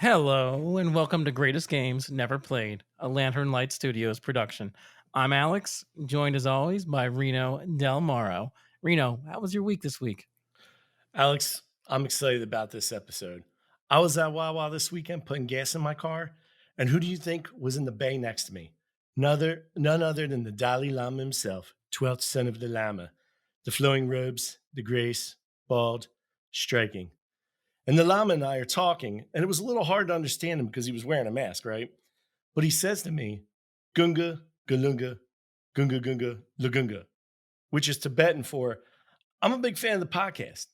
Hello, and welcome to Greatest Games Never Played, a Lantern Light Studios production. I'm Alex, joined as always by Reno Del Moro. Reno, how was your week this week? Alex, I'm excited about this episode. I was at Wawa this weekend putting gas in my car, and who do you think was in the bay next to me? None other than the Dalai Lama himself, 12th son of the Lama. The flowing robes, the grace, bald, striking. And the Lama and I are talking, and it was a little hard to understand him because he was wearing a mask, right? But he says to me, Gunga, Galunga, Gunga Gunga, Lagunga, which is Tibetan for, I'm a big fan of the podcast.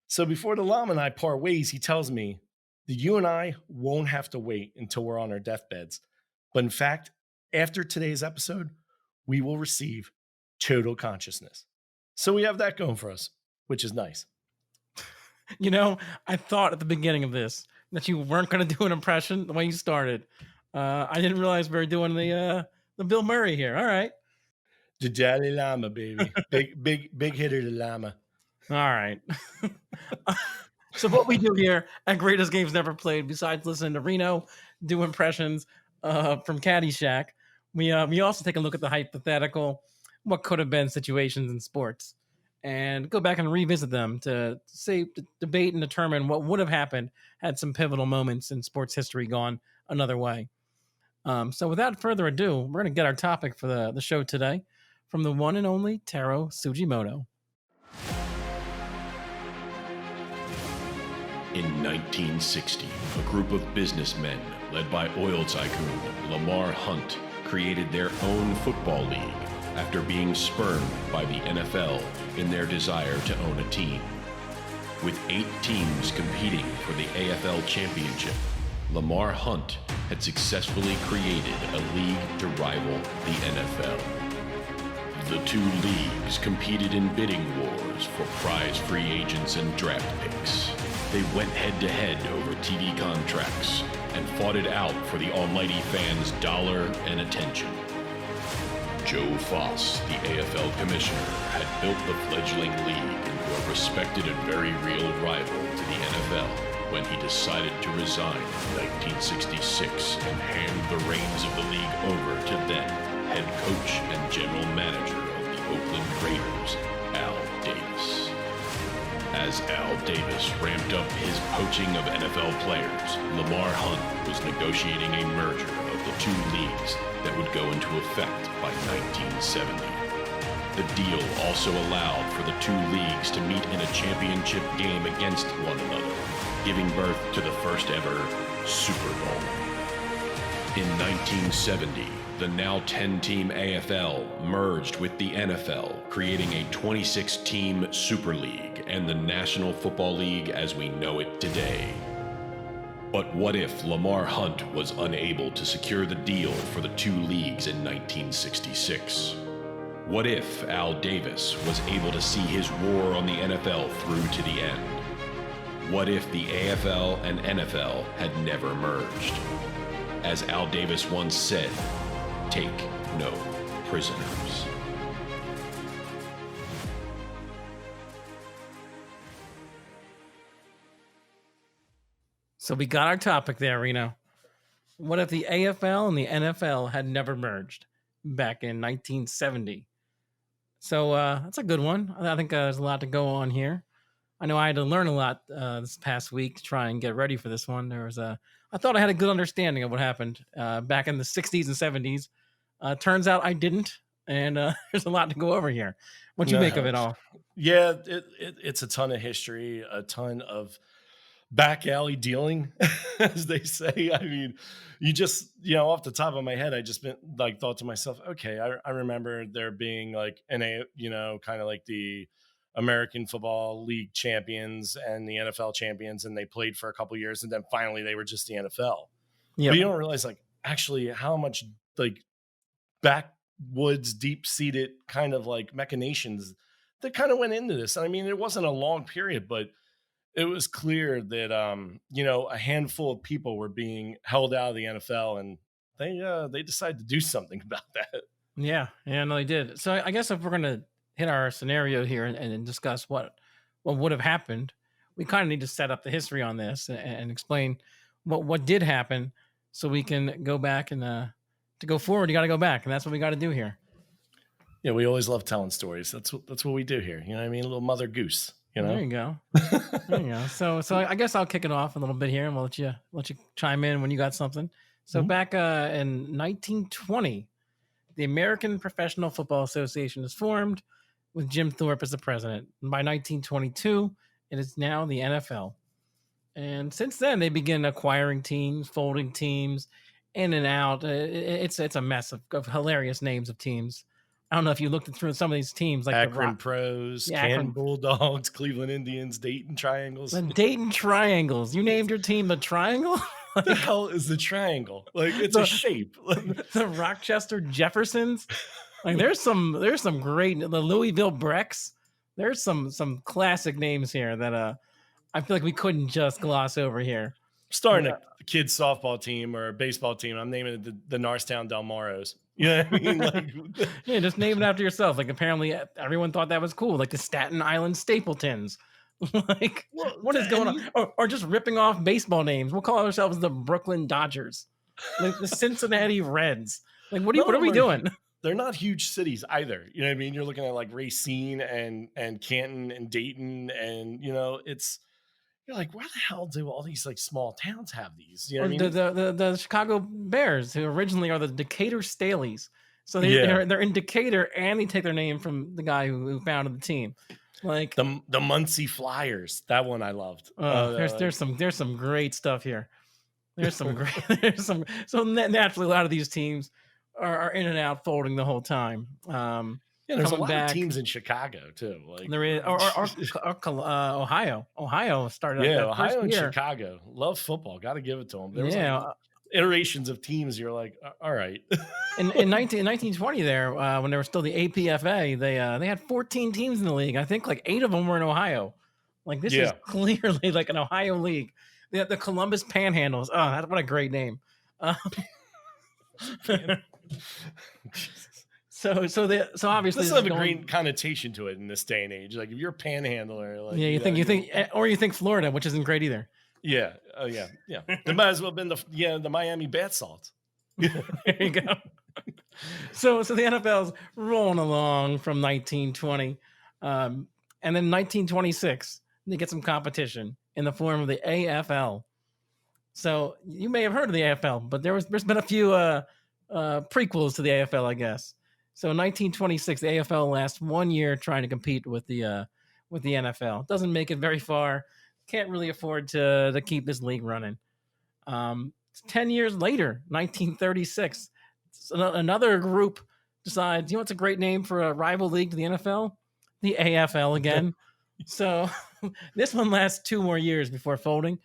So before the Llama and I part ways, he tells me that you and I won't have to wait until we're on our deathbeds. But in fact, after today's episode, we will receive total consciousness. So we have that going for us, which is nice. You know, I thought at the beginning of this that you weren't going to do an impression the way you started. I didn't realize we were doing the Bill Murray here. All right. The Dalai Lama, baby. Big hitter, the Lama. All right. So what we do here at Greatest Games Never Played, besides listening to Reno do impressions from Caddyshack, we also take a look at the hypothetical, what could have been situations in sports, and go back and revisit them to debate and determine what would have happened had some pivotal moments in sports history gone another way. So without further ado, we're going to get our topic for the show today from the one and only Taro Sugimoto. In 1960, a group of businessmen led by oil tycoon Lamar Hunt created their own football league after being spurned by the NFL in their desire to own a team. With 8 teams competing for the AFL championship, Lamar Hunt had successfully created a league to rival the NFL. The two leagues competed in bidding wars for prize-free agents and draft picks. They went head-to-head over TV contracts and fought it out for the almighty fans' dollar and attention. Joe Foss, the AFL commissioner, had built the fledgling league into a respected and very real rival to the NFL when he decided to resign in 1966 and hand the reins of the league over to then head coach and general manager of the Oakland Raiders, Al Davis. As Al Davis ramped up his poaching of NFL players, Lamar Hunt was negotiating a merger of the two leagues that would go into effect by 1970. The deal also allowed for the two leagues to meet in a championship game against one another, giving birth to the first ever Super Bowl. In 1970, the now 10-team AFL merged with the NFL, creating a 26-team Super League and the National Football League as we know it today. But what if Lamar Hunt was unable to secure the deal for the two leagues in 1966? What if Al Davis was able to see his war on the NFL through to the end? What if the AFL and NFL had never merged? As Al Davis once said, take no prisoners. So we got our topic there, Reno. What if the AFL and the NFL had never merged back in 1970? So that's a good one. I think there's a lot to go on here. I know I had to learn a lot this past week to try and get ready for this one. I thought I had a good understanding of what happened back in the 60s and 70s. Turns out I didn't, and there's a lot to go over here. What you make of it all? Yeah, it's a ton of history, a ton of back alley dealing, as they say. I mean, you just, off the top of my head, I just been like thought to myself, okay, I remember there being like kind of like the American Football League champions and the NFL champions, and they played for a couple years, and then finally they were just the NFL. Yeah, But you don't realize like actually how much like backwoods, deep-seated kind of like machinations that kind of went into this. I mean, it wasn't a long period, but it was clear that a handful of people were being held out of the NFL, and they decided to do something about that. yeah, no, they did. So I guess if we're gonna hit our scenario here and discuss what would have happened, we kind of need to set up the history on this and explain what did happen, so we can go back and to go forward. You got to go back, and that's what we got to do here. Yeah, we always love telling stories. That's what we do here. You know what I mean? A little Mother Goose. You know. There you go. There you go. So I guess I'll kick it off a little bit here, and we'll let you chime in when you got something. So back in 1920, the American Professional Football Association is formed with Jim Thorpe as the president. And by 1922, it is now the NFL. And since then, they begin acquiring teams, folding teams, in and out. It's a mess of hilarious names of teams. I don't know if you looked through some of these teams, like Akron Pros, Canton Bulldogs, Cleveland Indians, Dayton Triangles. The Dayton Triangles. You named your team the Triangle? What the hell is the triangle? Like, it's a shape. The Rochester Jeffersons. Like, there's some great, the Louisville Brecks. There's some classic names here that I feel like we couldn't just gloss over here. Starting a kids softball team or a baseball team, I'm naming it the Norristown Del Moros. You know what I mean? Like, yeah, just name it after yourself. Like, apparently everyone thought that was cool. Like the Staten Island Stapletons. Like, what is going on? Or just ripping off baseball names. We'll call ourselves the Brooklyn Dodgers, like the Cincinnati Reds. Like, what are we doing? They're not huge cities either. You know what I mean? You're looking at like Racine and Canton and Dayton, and you're like, where the hell do all these like small towns have these? You know what I mean? The Chicago Bears, who originally are the Decatur Staleys. So they're in Decatur, and they take their name from the guy who founded the team. Like the Muncie Flyers. That one I loved. There's some great stuff here. So naturally a lot of these teams are in and out, folding the whole time. There's a lot of teams in Chicago too. Like there is, or Ohio. Ohio started. Ohio and Chicago love football. Got to give it to them. There was iterations of teams. You're like, all right. in 1920, there when there was still the APFA, they had 14 teams in the league. I think like 8 of them were in Ohio. Like this is clearly like an Ohio league. The Columbus Panhandles. Oh, what a great name. So obviously this has a great connotation to it in this day and age. Like if you're a panhandler, like you think Florida, which isn't great either. Yeah. Oh yeah. They might as well have been the Miami bath salts. There you go. So the NFL's rolling along from 1920, and then 1926 they get some competition in the form of the AFL. So you may have heard of the AFL, but there's been a few prequels to the AFL, I guess. So in 1926, the AFL lasts 1 year trying to compete with the NFL. Doesn't make it very far. Can't really afford to keep this league running. 10 years later, 1936, another group decides, you know what's a great name for a rival league to the NFL? The AFL again. So this one lasts 2 more years before folding.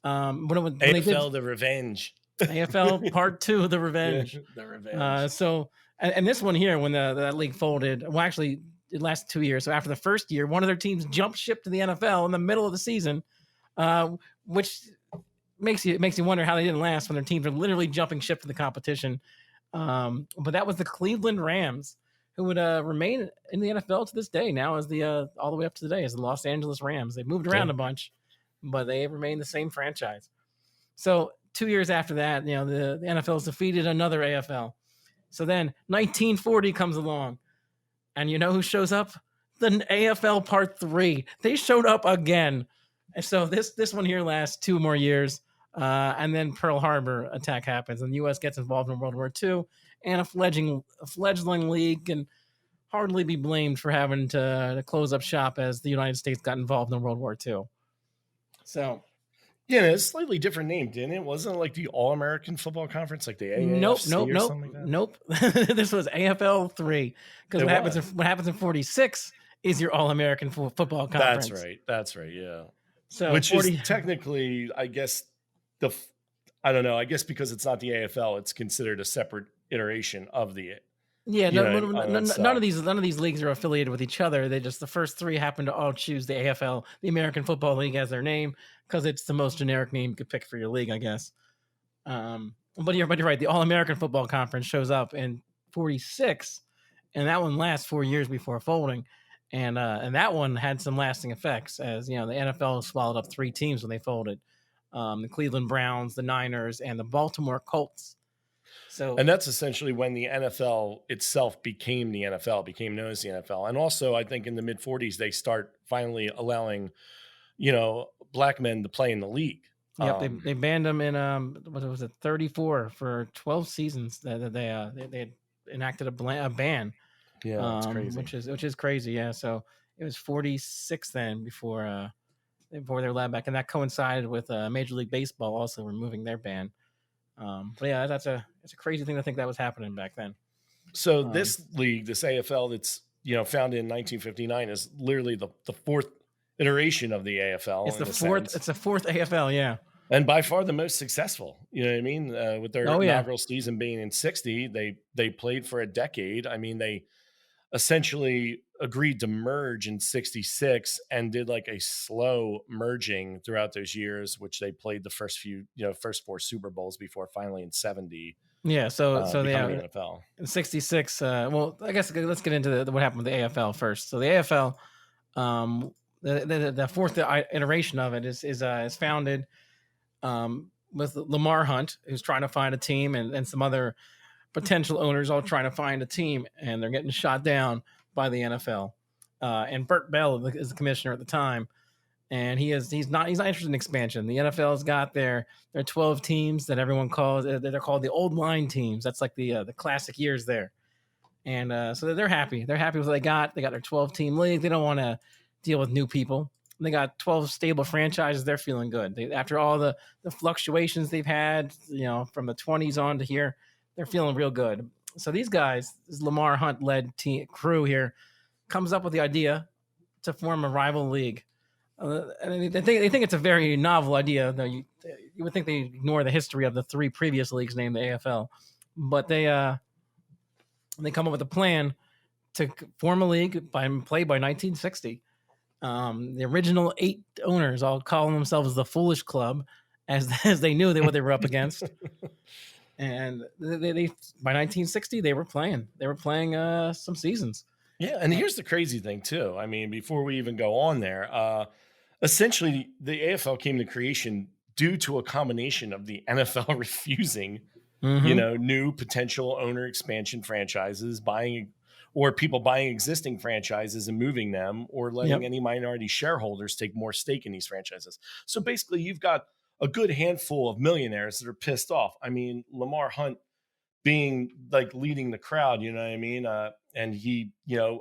AFL The Revenge. AFL Part 2, The Revenge. The Revenge. And this one here, when that league folded, well, actually, it lasted 2 years. So after the first year, one of their teams jumped ship to the NFL in the middle of the season, which makes you wonder how they didn't last when their teams are literally jumping ship to the competition. But that was the Cleveland Rams, who would remain in the NFL to this day. Now, as all the way up to today, as the Los Angeles Rams. They moved around a bunch, but they remain the same franchise. So 2 years after that, the NFL's defeated another AFL. So then 1940 comes along, and you know who shows up? The AFL Part 3. They showed up again. And so this one here lasts 2 more years, and then Pearl Harbor attack happens, and the U.S. gets involved in World War II, and a fledgling league can hardly be blamed for having to close up shop as the United States got involved in World War II. So... yeah, it's a slightly different name, didn't it? Wasn't it like the All-American Football Conference, like the AAFC or something like that? Nope. This was AFL 3. Because what happens in 46 is your All-American Football Conference. That's right. Yeah. So which is technically, I guess, I don't know. I guess because it's not the AFL, it's considered a separate iteration of the. Yeah, none of these leagues are affiliated with each other. The first 3 happen to all choose the AFL, the American Football League, as their name, because it's the most generic name you could pick for your league, I guess. But you're right. The All-American Football Conference shows up in 46, and that one lasts 4 years before folding, and that one had some lasting effects, as the NFL swallowed up 3 teams when they folded. the Cleveland Browns, the Niners, and the Baltimore Colts. So, and that's essentially when the NFL itself became the NFL, became known as the NFL. And also, I think in the mid 40s, they start finally allowing, black men to play in the league. yep, they banned them in what was it, 34 for 12 seasons that they had enacted a ban. Yeah, it's crazy. Which is crazy. Yeah, so it was 46 then before they were allowed back, and that coincided with Major League Baseball also removing their ban. But yeah, it's a crazy thing to think that was happening back then. So this league, this AFL, that's founded in 1959, is literally the fourth iteration of the AFL. It's the fourth. It's the fourth AFL, yeah, and by far the most successful. You know what I mean? With their inaugural season being in '60, they played for a decade. I mean, they essentially agreed to merge in '66 and did like a slow merging throughout those years, which they played the first four Super Bowls before finally in '70. Yeah, so the NFL in '66. Well, I guess let's get into what happened with the AFL first. So the AFL, the fourth iteration of it is founded with Lamar Hunt, who's trying to find a team, and some other potential owners all trying to find a team, and they're getting shot down by the NFL. And Burt Bell is the commissioner at the time, and he's not interested in expansion. The NFL's got their 12 teams that everyone calls, they're called the old line teams. That's like the classic years there. And so they're happy. They're happy with what they got. They got their 12 team league. They don't want to deal with new people. They got 12 stable franchises. They're feeling good. After all the fluctuations they've had, from the 20s on to here, they're feeling real good. So these guys, this Lamar Hunt led crew here, comes up with the idea to form a rival league. And they think it's a very novel idea, though you would think they ignore the history of the three previous leagues named the AFL. But they come up with a plan to form a league played by 1960. The original 8 owners all calling themselves the Foolish Club, as they knew what they were up against. And they by 1960 they were playing some seasons. Yeah, and here's the crazy thing too. I mean, before we even go on there, essentially the AFL came to creation due to a combination of the NFL refusing, new potential owner expansion franchises, people buying existing franchises and moving them, or letting any minority shareholders take more stake in these franchises. So basically, you've got a good handful of millionaires that are pissed off. I mean, Lamar Hunt being like leading the crowd, you know what I mean? And he,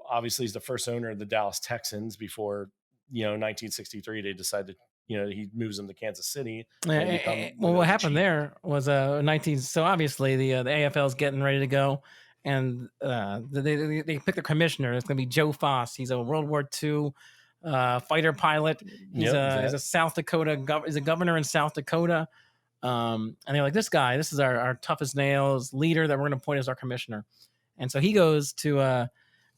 obviously is the first owner of the Dallas Texans before, 1963, they decided, he moves them to Kansas City. What happened there was so obviously the AFL is getting ready to go, and they picked a commissioner. It's going to be Joe Foss. He's a World War II fighter pilot. He's a South Dakota he's a governor in South Dakota. And they're like, this is our toughest nails leader that we're going to appoint as our commissioner. And so he goes to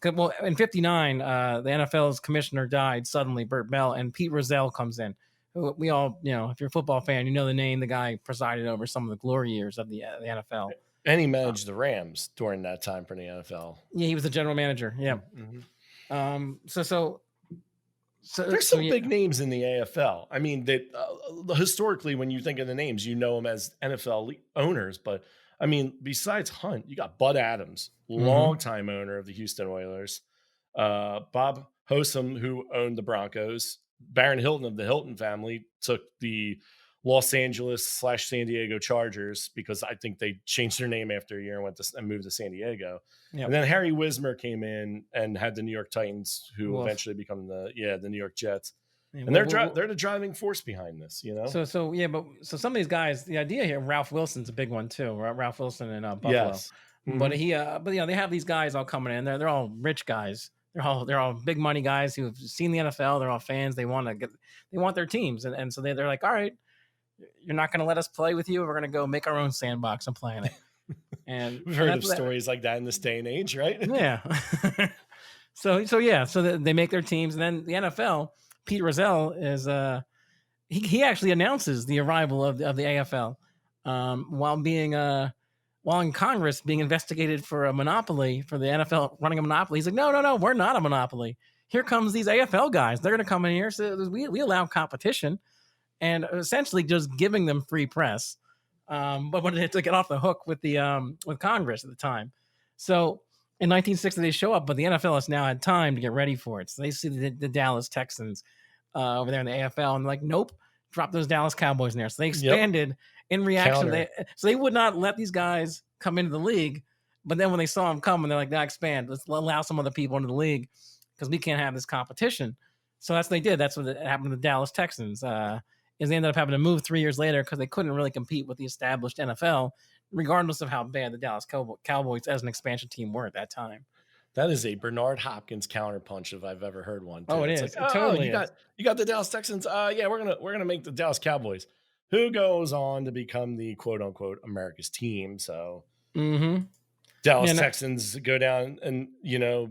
in '59, the NFL's commissioner died suddenly, Burt Bell, and Pete Rozelle comes in. Who we all, if you're a football fan, you know the name. The guy presided over some of the glory years of the NFL. And he managed the Rams during that time for the NFL. Yeah, he was the general manager. Yeah. Mm-hmm. So there's some big names in the AFL. I mean, that historically, when you think of the names, you know them as NFL owners. But I mean, besides Hunt, you got Bud Adams, longtime owner of the Houston Oilers, Bob Hossam, who owned the Broncos, Baron Hilton of the Hilton family took the Los Angeles / San Diego Chargers, because I think they changed their name after a year and moved to San Diego. Yep. And then Harry Wismer came in and had the New York Titans, who eventually become the New York Jets. Yeah, and they're the driving force behind this, So some of these guys, the idea here, Ralph Wilson's a big one too. Ralph Wilson in Buffalo. Yes. Mm-hmm. But they have these guys all coming in. They're all rich guys. They're all big money guys who've seen the NFL. They're all fans. They want their teams, and so they're like, all right, you're not going to let us play with you. We're going to go make our own sandbox and play in it. And we've heard of stories like that in this day and age, right? Yeah. So they make their teams, and then the NFL, Pete Rozelle is he actually announces the arrival of the AFL while in Congress being investigated for a monopoly, for the NFL running a monopoly. He's like, no, we're not a monopoly. Here comes these AFL guys. They're going to come in here. So we allow competition. and essentially just giving them free press. But when they had to get off the hook with the with Congress at the time. So in 1960 they show up, but the NFL has now had time to get ready for it. So they see the Dallas Texans over there in the AFL, and like, nope, drop those Dallas Cowboys in there. So they expanded in reaction. So they would not let these guys come into the league. But then when they saw them coming, they're like, "Now expand. Let's allow some other people into the league because we can't have this competition." So that's what they did. That's what happened to the Dallas Texans. Is they ended up having to move 3 years later because they couldn't really compete with the established NFL, regardless of how bad the Dallas Cowboys as an expansion team were at that time. That is a Bernard Hopkins counterpunch if I've ever heard one. Too. Oh, it's is. Like, it totally you got the Dallas Texans. Yeah, we're gonna make the Dallas Cowboys, who goes on to become the quote unquote America's team. So Dallas Texans go down and,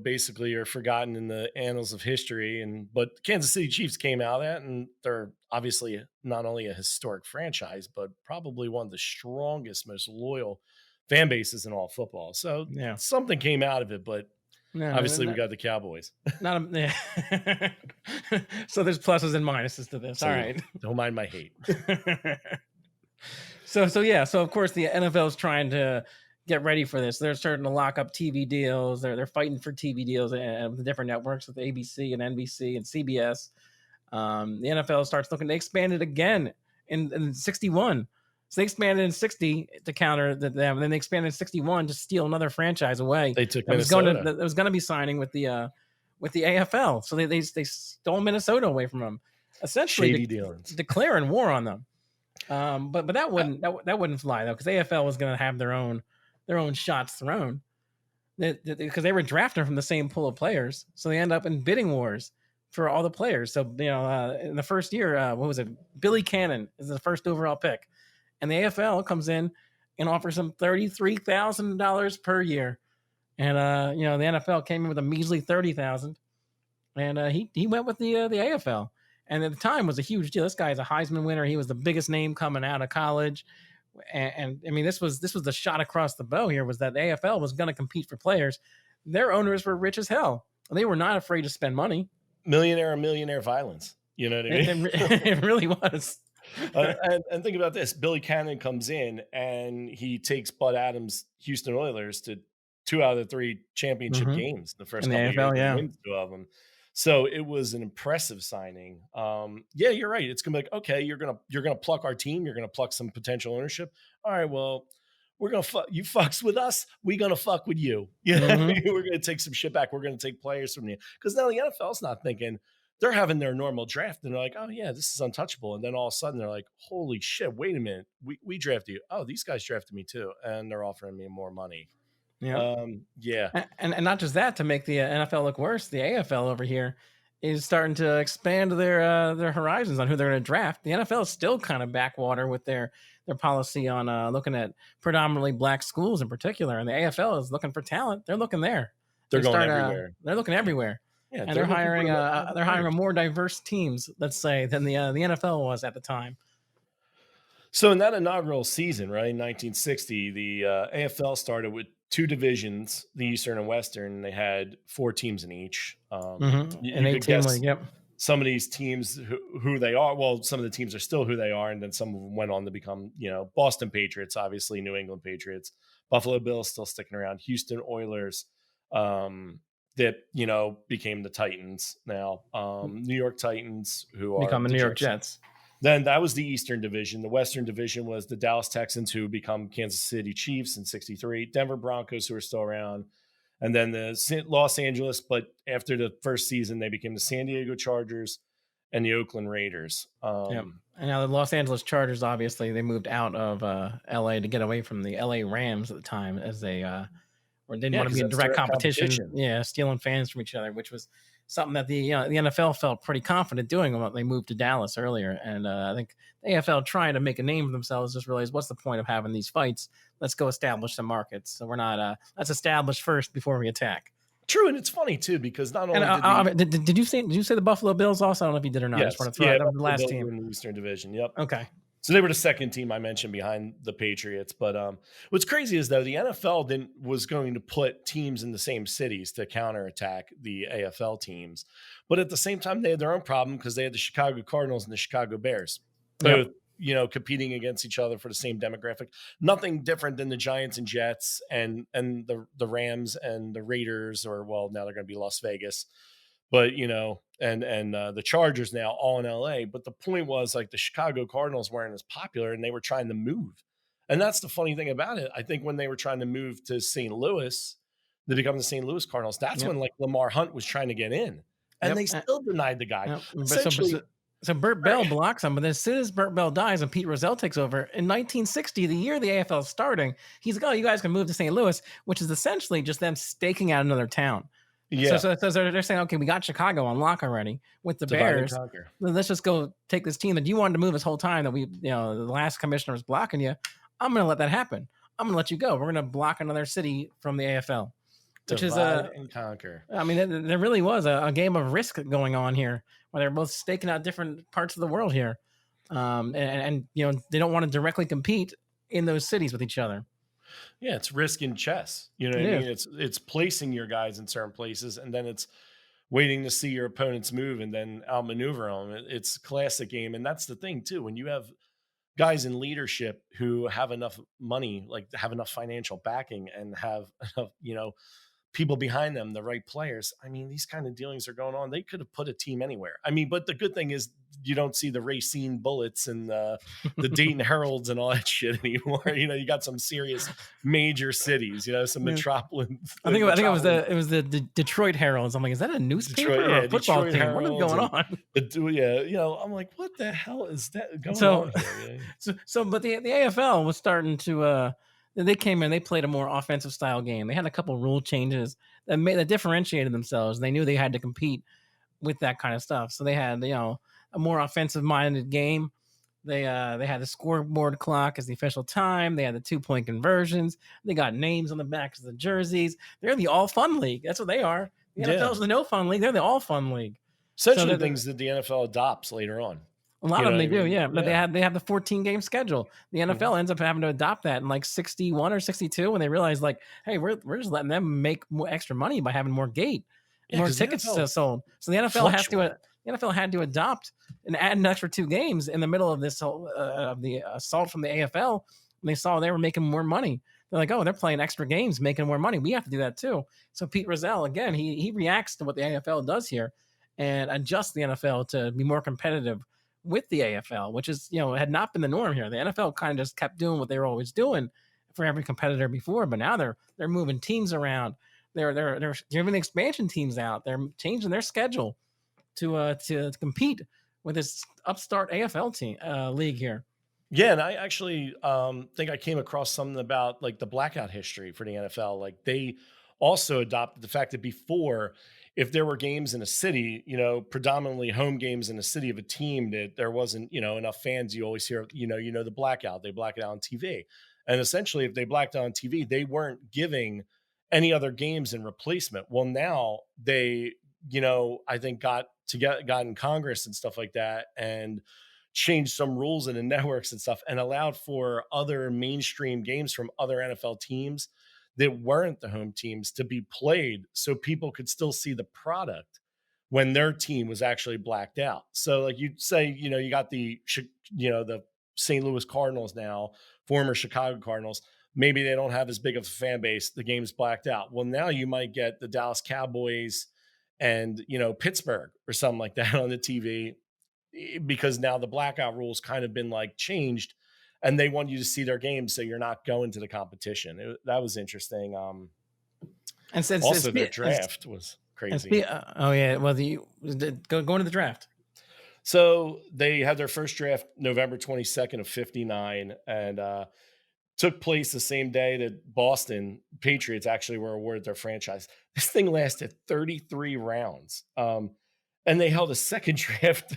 basically are forgotten in the annals of history. But Kansas City Chiefs came out of that, and they're obviously not only a historic franchise, but probably one of the strongest, most loyal fan bases in all football. So something came out of it, but obviously we got the Cowboys. So there's pluses and minuses to this. So all right. Don't mind my hate. So of course the NFL is trying to get ready for this. They're starting to lock up TV deals. They're fighting for TV deals and the different networks with ABC and NBC and CBS. The NFL starts looking. They expanded again in 61. So they expanded in 60 to counter them, and then they expanded in 61 to steal another franchise away. They took Minnesota. That was going to be signing with the AFL. So they stole Minnesota away from them, essentially declaring war on them. But that wouldn't fly though, because AFL was going to have their own shots thrown, because they were drafted from the same pool of players. So they end up in bidding wars for all the players. So in the first year, what was it? Billy Cannon is the first overall pick, and the AFL comes in and offers him $33,000 per year, and the NFL came in with a measly $30,000, and he went with the AFL. And at the time was a huge deal. This guy is a Heisman winner. He was the biggest name coming out of college. And I mean, this was the shot across the bow here, was that the AFL was going to compete for players. Their owners were rich as hell. They were not afraid to spend money. Millionaire violence. You know what I mean? It really was. And think about this. Billy Cannon comes in and he takes Bud Adams' Houston Oilers to 2 out of the 3 championship games. The first couple AFL, of years, wins 2 of them. So it was an impressive signing. Yeah, you're right. It's gonna be like, okay, you're gonna pluck our team. You're gonna pluck some potential ownership. All right, well, we're gonna fuck you. Fucks with us. We're gonna fuck with you. We're gonna take some shit back. We're gonna take players from you, because now the NFL's not thinking. They're having their normal draft, and they're like, oh yeah, this is untouchable. And then all of a sudden they're like, holy shit, wait a minute, we drafted you. Oh, these guys drafted me too, and they're offering me more money. And not just that, to make the NFL look worse, the AFL over here is starting to expand their horizons on who they're going to draft. The NFL is still kind of backwater with their policy on looking at predominantly black schools in particular, and the AFL is looking for talent. They're looking there. They're going everywhere. They're looking everywhere. Yeah, and they're hiring a more diverse teams, let's say, than the NFL was at the time. So in that inaugural season, right, in 1960, the AFL started with 2 divisions, the Eastern and Western. They had 4 teams in each. An 8-team league, yep. Some of these teams who they are, well, some of the teams are still who they are, and then some of them went on to become, Boston Patriots, obviously, New England Patriots, Buffalo Bills still sticking around, Houston Oilers, that, became the Titans now, New York Titans, who are become the New York Jets. Then that was the Eastern Division. The Western Division was the Dallas Texans, who become Kansas City Chiefs in 63, Denver Broncos, who are still around, and then the Los Angeles, but after the first season, they became the San Diego Chargers and the Oakland Raiders. And now the Los Angeles Chargers, obviously, they moved out of LA to get away from the LA Rams at the time, as they didn't want to be in direct competition. Yeah, stealing fans from each other, which was something that the NFL felt pretty confident doing when they moved to Dallas earlier. And I think the AFL, trying to make a name for themselves, just realized, what's the point of having these fights? Let's go establish some markets. So we're not let's establish first before we attack. True, and it's funny too, because not only did you say the Buffalo Bills also? I don't know if you did or not. Yes. I just want to throw out the last Bills team in the Eastern Division. Yep. Okay. So they were the second team I mentioned behind the Patriots. But what's crazy is, though, the NFL was going to put teams in the same cities to counterattack the AFL teams. But at the same time, they had their own problem, because they had the Chicago Cardinals and the Chicago Bears. both, competing against each other for the same demographic. Nothing different than the Giants and Jets and the Rams and the Raiders, or well, now they're going to be Las Vegas, but and the Chargers now all in LA. But the point was, like, the Chicago Cardinals weren't as popular, and they were trying to move. And that's the funny thing about it. I think when they were trying to move to St. Louis to become the St. Louis Cardinals, that's when, like, Lamar Hunt was trying to get in, and they still denied the guy. Essentially, so Burt Bell blocks him, but then as soon as Burt Bell dies and Pete Rozelle takes over in 1960, the year the AFL is starting, he's like, "Oh, you guys can move to St. Louis," which is essentially just them staking out another town. yeah. So they're saying, "Okay, we got Chicago on lock already with the Bears. Let's just go take this team that you wanted to move this whole time that the last commissioner was blocking you. I'm going to let that happen. I'm going to let you go. We're going to block another city from the AFL." Which is and conquer. I mean, there really was a game of risk going on here, where they're both staking out different parts of the world here, and they don't want to directly compete in those cities with each other. Yeah, it's risk in chess. You know what I mean? It's placing your guys in certain places, and then it's waiting to see your opponent's move and then outmaneuver them. It's a classic game, and that's the thing too. When you have guys in leadership who have enough money, like have enough financial backing, and have enough, people behind them, the right players. I mean, these kind of dealings are going on. They could have put a team anywhere. I mean, but the good thing is you don't see the Racine Bullets and the Dayton Heralds and all that shit anymore. You got some serious major cities, some metropolis. I think it was the Detroit Heralds. I'm like, is that a newspaper or a football team? Heralds, what is going on? I'm like, what the hell is that going on here? But the AFL was starting to they came in, they played a more offensive style game. They had a couple rule changes that differentiated themselves. They knew they had to compete with that kind of stuff. So they had, a more offensive minded game. They had the scoreboard clock as the official time. They had the 2-point conversions. They got names on the backs of the jerseys. They're the all fun league. That's what they are. The NFL's the no fun league. They're the all fun league. Essentially, things that the NFL adopts later on. A lot of them they do, yeah. But they have the 14-game schedule. The NFL ends up having to adopt that in like 61 or 62 when they realize, like, hey, we're just letting them make more extra money by having more more tickets sold. So the NFL had to adopt and add an extra 2 games in the middle of this the assault from the AFL. And they saw they were making more money. They're like, oh, they're playing extra games, making more money. We have to do that too. So Pete Rozelle, again, he reacts to what the AFL does here and adjusts the NFL to be more competitive with the AFL, which is, had not been the norm here. The NFL kind of just kept doing what they were always doing for every competitor before, but now they're moving teams around. They're giving the expansion teams out. They're changing their schedule to compete with this upstart AFL team league here. Yeah, and I actually think I came across something about like the blackout history for the NFL. Like they also adopted the fact that before, if there were games in a city, predominantly home games in a city of a team that there wasn't, enough fans, you always hear, the blackout, they black it out on TV. And essentially, if they blacked out on TV, they weren't giving any other games in replacement. Well, now they, I think got in Congress and stuff like that and changed some rules in the networks and stuff and allowed for other mainstream games from other NFL teams that weren't the home teams to be played so people could still see the product when their team was actually blacked out. So like you'd say, you got the St. Louis Cardinals now, former Chicago Cardinals. Maybe they don't have as big of a fan base. The game's blacked out. Well, now you might get the Dallas Cowboys and, Pittsburgh or something like that on the TV because now the blackout rules kind of been like changed and they want you to see their games. So you're not going to the competition. That was interesting. And since also their draft was crazy. Oh yeah. Well, go into the draft. So they had their first draft November 22nd of 59 and took place the same day that Boston Patriots actually were awarded their franchise. This thing lasted 33 rounds. And they held a second draft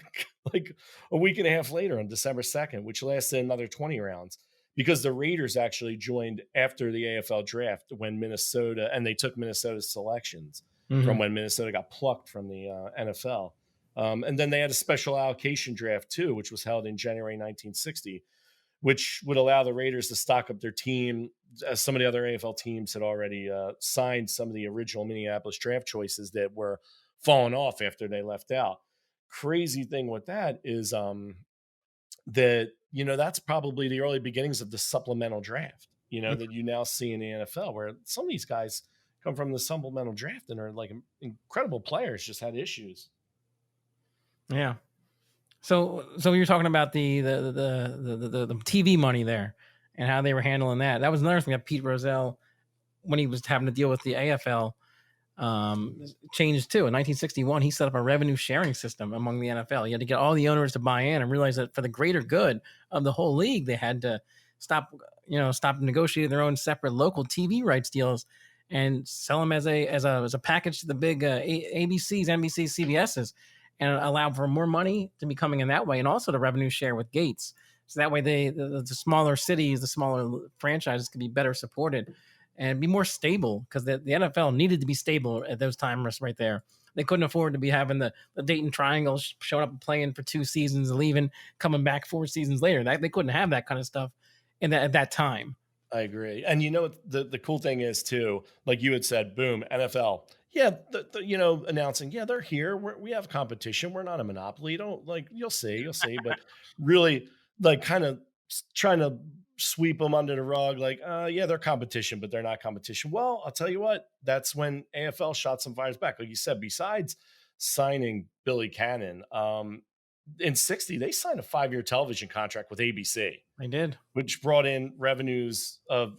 like a week and a half later on December 2nd, which lasted another 20 rounds because the Raiders actually joined after the AFL draft when Minnesota, and they took Minnesota's selections from when Minnesota got plucked from the NFL. And then they had a special allocation draft too, which was held in January 1960, which would allow the Raiders to stock up their team as some of the other AFL teams had already signed some of the original Minneapolis draft choices that were falling off after they left out. Crazy thing with that is that, that's probably the early beginnings of the supplemental draft, that you now see in the NFL, where some of these guys come from the supplemental draft and are like incredible players, just had issues. Yeah. So you're talking about the TV money there and how they were handling that. That was another thing that Pete Rozelle, when he was having to deal with the AFL, changed too. In 1961, he set up a revenue sharing system among the NFL. He had to get all the owners to buy in and realize that for the greater good of the whole league, they had to stop negotiating their own separate local TV rights deals and sell them as a package to the big ABCs, NBCs, CBSs, and allow for more money to be coming in that way, and also the revenue share with Gates. So that way, the smaller cities, the smaller franchises could be better supported and be more stable, because the NFL needed to be stable at those times right there. They couldn't afford to be having the Dayton Triangle showing up and playing for 2 seasons, leaving, coming back 4 seasons later. They couldn't have that kind of stuff at that time. I agree. And the cool thing is too, like you had said, boom, NFL. Yeah, announcing, yeah, they're here. We have competition. We're not a monopoly. Don't you'll see. But really, kind of trying to sweep them under the rug. Yeah, they're competition, but they're not competition. Well, I'll tell you what, that's when AFL shot some fires back. Like you said, besides signing Billy Cannon, in 60, they signed a 5-year television contract with ABC. They did, which brought in revenues of,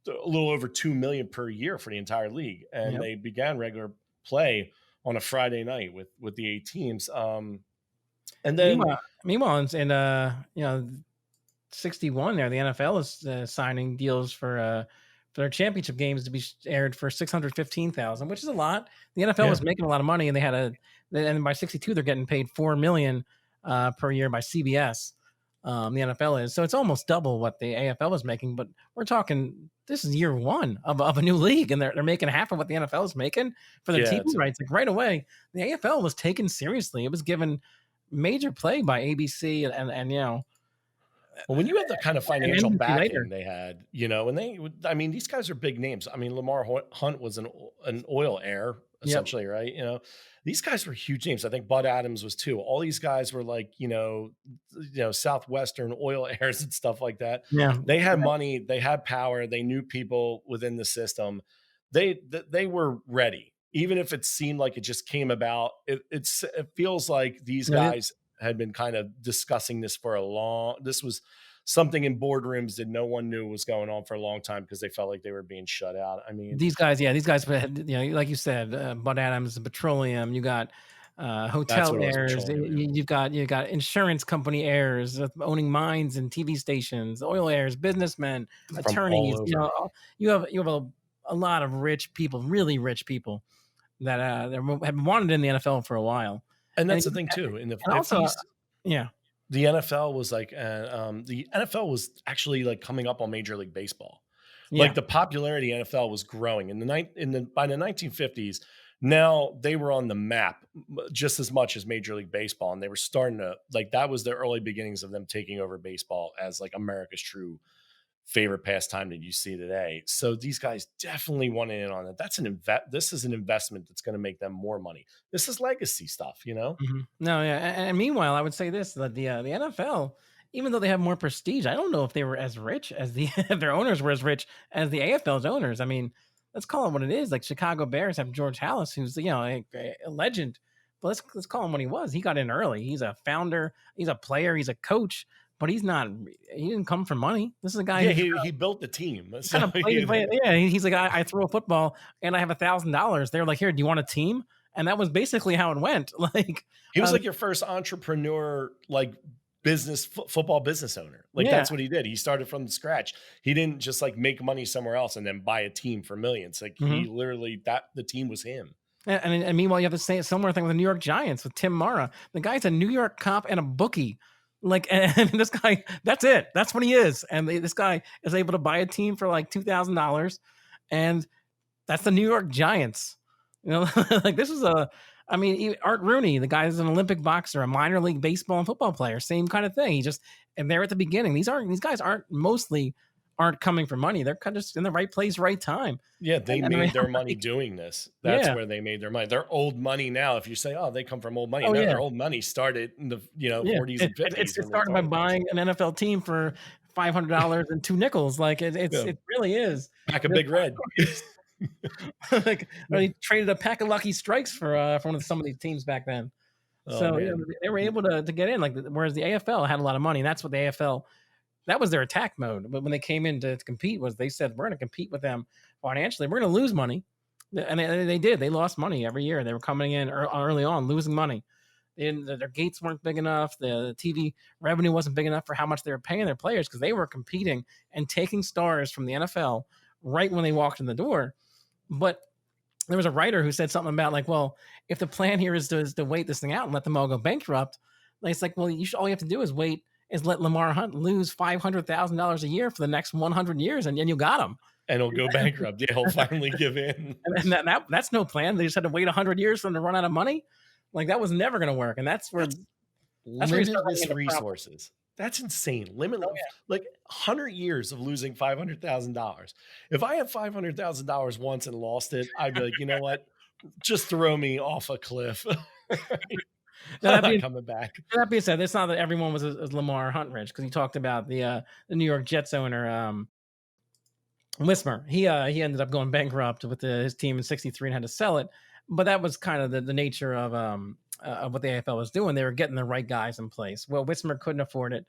a little over $2 million per year for the entire league. And they began regular play on a Friday night with the 8 teams. And then meanwhile in 61 there, the NFL is signing deals for their championship games to be aired for $615,000, which is a lot. The NFL was making a lot of money, and and by 62 they're getting paid $4 million per year by CBS. The NFL is, so it's almost double what the AFL is making. But we're talking, this is year one of a new league, and they're making half of what the NFL is making for the TV rights. Like right away, the AFL was taken seriously. It was given major play by ABC, and well, when you have the kind of financial backing they had, and these guys are big names. I mean, Lamar Hunt was an oil heir, essentially, right? These guys were huge names. I think Bud Adams was too. All these guys were Southwestern oil heirs and stuff like that. Yeah, they had money, they had power, they knew people within the system. They were ready, even if it seemed like it just came about. It feels like these guys had been kind of discussing this this was something in boardrooms that no one knew was going on for a long time, because they felt like they were being shut out. I mean, these guys, like you said, Bud Adams, petroleum, you got hotel heirs, you've got insurance company heirs owning mines and TV stations, oil heirs, businessmen, attorneys. You have a lot of rich people, really rich people that have wanted in the NFL for a while. And that's the thing too. In the 50s, the NFL was the NFL was actually coming up on Major League Baseball. Like the popularity of NFL was growing by the 1950s. Now they were on the map just as much as Major League Baseball, and they were starting to that was the early beginnings of them taking over baseball as America's true favorite pastime that you see today. So these guys definitely went in on it. This is an investment that's going to make them more money. This is legacy stuff, Mm-hmm. No, yeah. And meanwhile, I would say this, that the NFL, even though they have more prestige, I don't know if they were as rich as if their owners were as rich as the AFL's owners. I mean, let's call it what it is. Like Chicago Bears have George Halas, who's a legend. But let's call him what he was. He got in early. He's a founder. He's a player. He's a coach. But he didn't come from money. This is a guy. Yeah, he built the team. So he's like, I throw a football and I have $1,000. They're like, here, do you want a team? And that was basically how it went. He was your first entrepreneur, football business owner. That's what he did. He started from scratch. He didn't just make money somewhere else and then buy a team for millions. He literally, the team was him. And meanwhile, you have the same similar thing with the New York Giants with Tim Mara. The guy's a New York cop and a bookie. And this guy, that's it. That's what he is. And this guy is able to buy a team for $2,000, and that's the New York Giants. This is Art Rooney, the guy is an Olympic boxer, a minor league baseball and football player, same kind of thing. And they're at the beginning. These guys aren't mostly aren't coming for money. They're kind of just in the right place, right time. Yeah, they And made their money doing this. That's yeah. where they made their money. They're old money now. If you say, "Oh, they come from old money," Oh no, yeah. their old money started in the Yeah. 40s and It's 50s it when they started by started this. buying an NFL team for $500 and 2 nickels. Like Yeah, it really is. back a Just big red. like Yeah. they traded a pack of Lucky Strikes for one of some of these teams back then. Oh So man. they were able to get in. Like whereas the AFL had a lot of money, and that's what the AFL that was their attack mode. But when they came in to compete, was they said we're going to compete with them financially. We're going to lose money, and they did. They lost money every year. They were coming in early on, losing money. Their gates weren't big enough. The TV revenue wasn't big enough for how much they were paying their players because they were competing and taking stars from the NFL right when they walked in the door. But there was a writer who said something about like, well, if the plan here is to wait this thing out and let them all go bankrupt, like, it's like, well, all you have to do is let Lamar Hunt lose $500,000 a year for the next 100 years, and you got him. And he'll go bankrupt. Yeah, he'll finally give in. And that's no plan. They just had to wait 100 years for them to run out of money. Like that was never going to work. And that's where you start running Limitless into problems. resources. That's insane. Limitless, Oh, yeah. like 100 years of losing $500,000. If I had $500,000 once and lost it, I'd be like, you know what? Just throw me off a cliff. Now, I'm not coming back. that being said, it's not that everyone was as Lamar Hunt rich because he talked about the New York Jets owner Wismer. He ended up going bankrupt with his team in '63 and had to sell it. But that was kind of the nature of what the AFL was doing. They were getting the right guys in place. Well, Wismer couldn't afford it.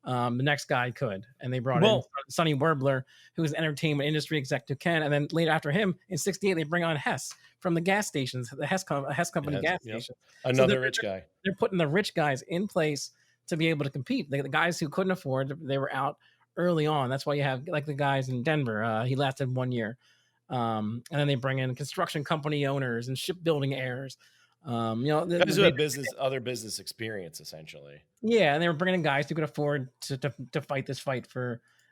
The next guy could, and they brought in Sonny Werbler, who was an entertainment industry executive, and then later after him in '68 they bring on Hess from the gas stations, the Hess company gas stations. Another rich guy. They're putting the rich guys in place to be able to compete. The guys who couldn't afford, they were out early on. That's why you have like the guys in Denver. He lasted 1 year, and then they bring in construction company owners and shipbuilding heirs. Guys who have other business experience, essentially. Yeah, and they were bringing in guys who could afford to fight this fight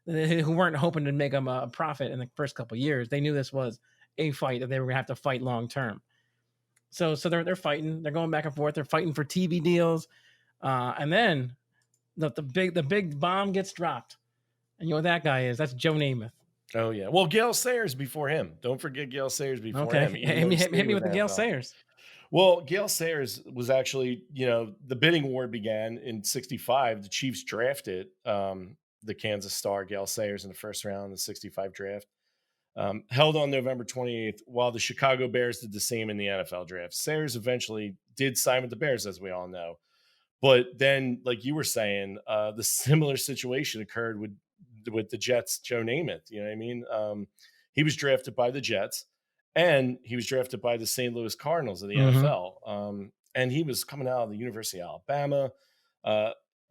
who weren't hoping to make them a profit in the first couple of years. They knew this was a fight that they were going to have to fight long term. So they're fighting. They're going back and forth. They're fighting for TV deals, and then the big bomb gets dropped. And you know what that guy is? That's Joe Namath. Oh yeah. Well, Gale Sayers before him. Don't forget Gale Sayers before him. Hit me with the Gale Sayers. Well, Gale Sayers was actually, the bidding war began in '65. The Chiefs drafted the Kansas star Gale Sayers in the first round of the '65 draft. Held on November 28th, while the Chicago Bears did the same in the NFL draft. Sayers eventually did sign with the Bears, as we all know. But then, like you were saying, the similar situation occurred with the Jets' Joe Namath. You know what I mean? He was drafted by the Jets, and he was drafted by the St. Louis Cardinals of the NFL. And he was coming out of the University of Alabama.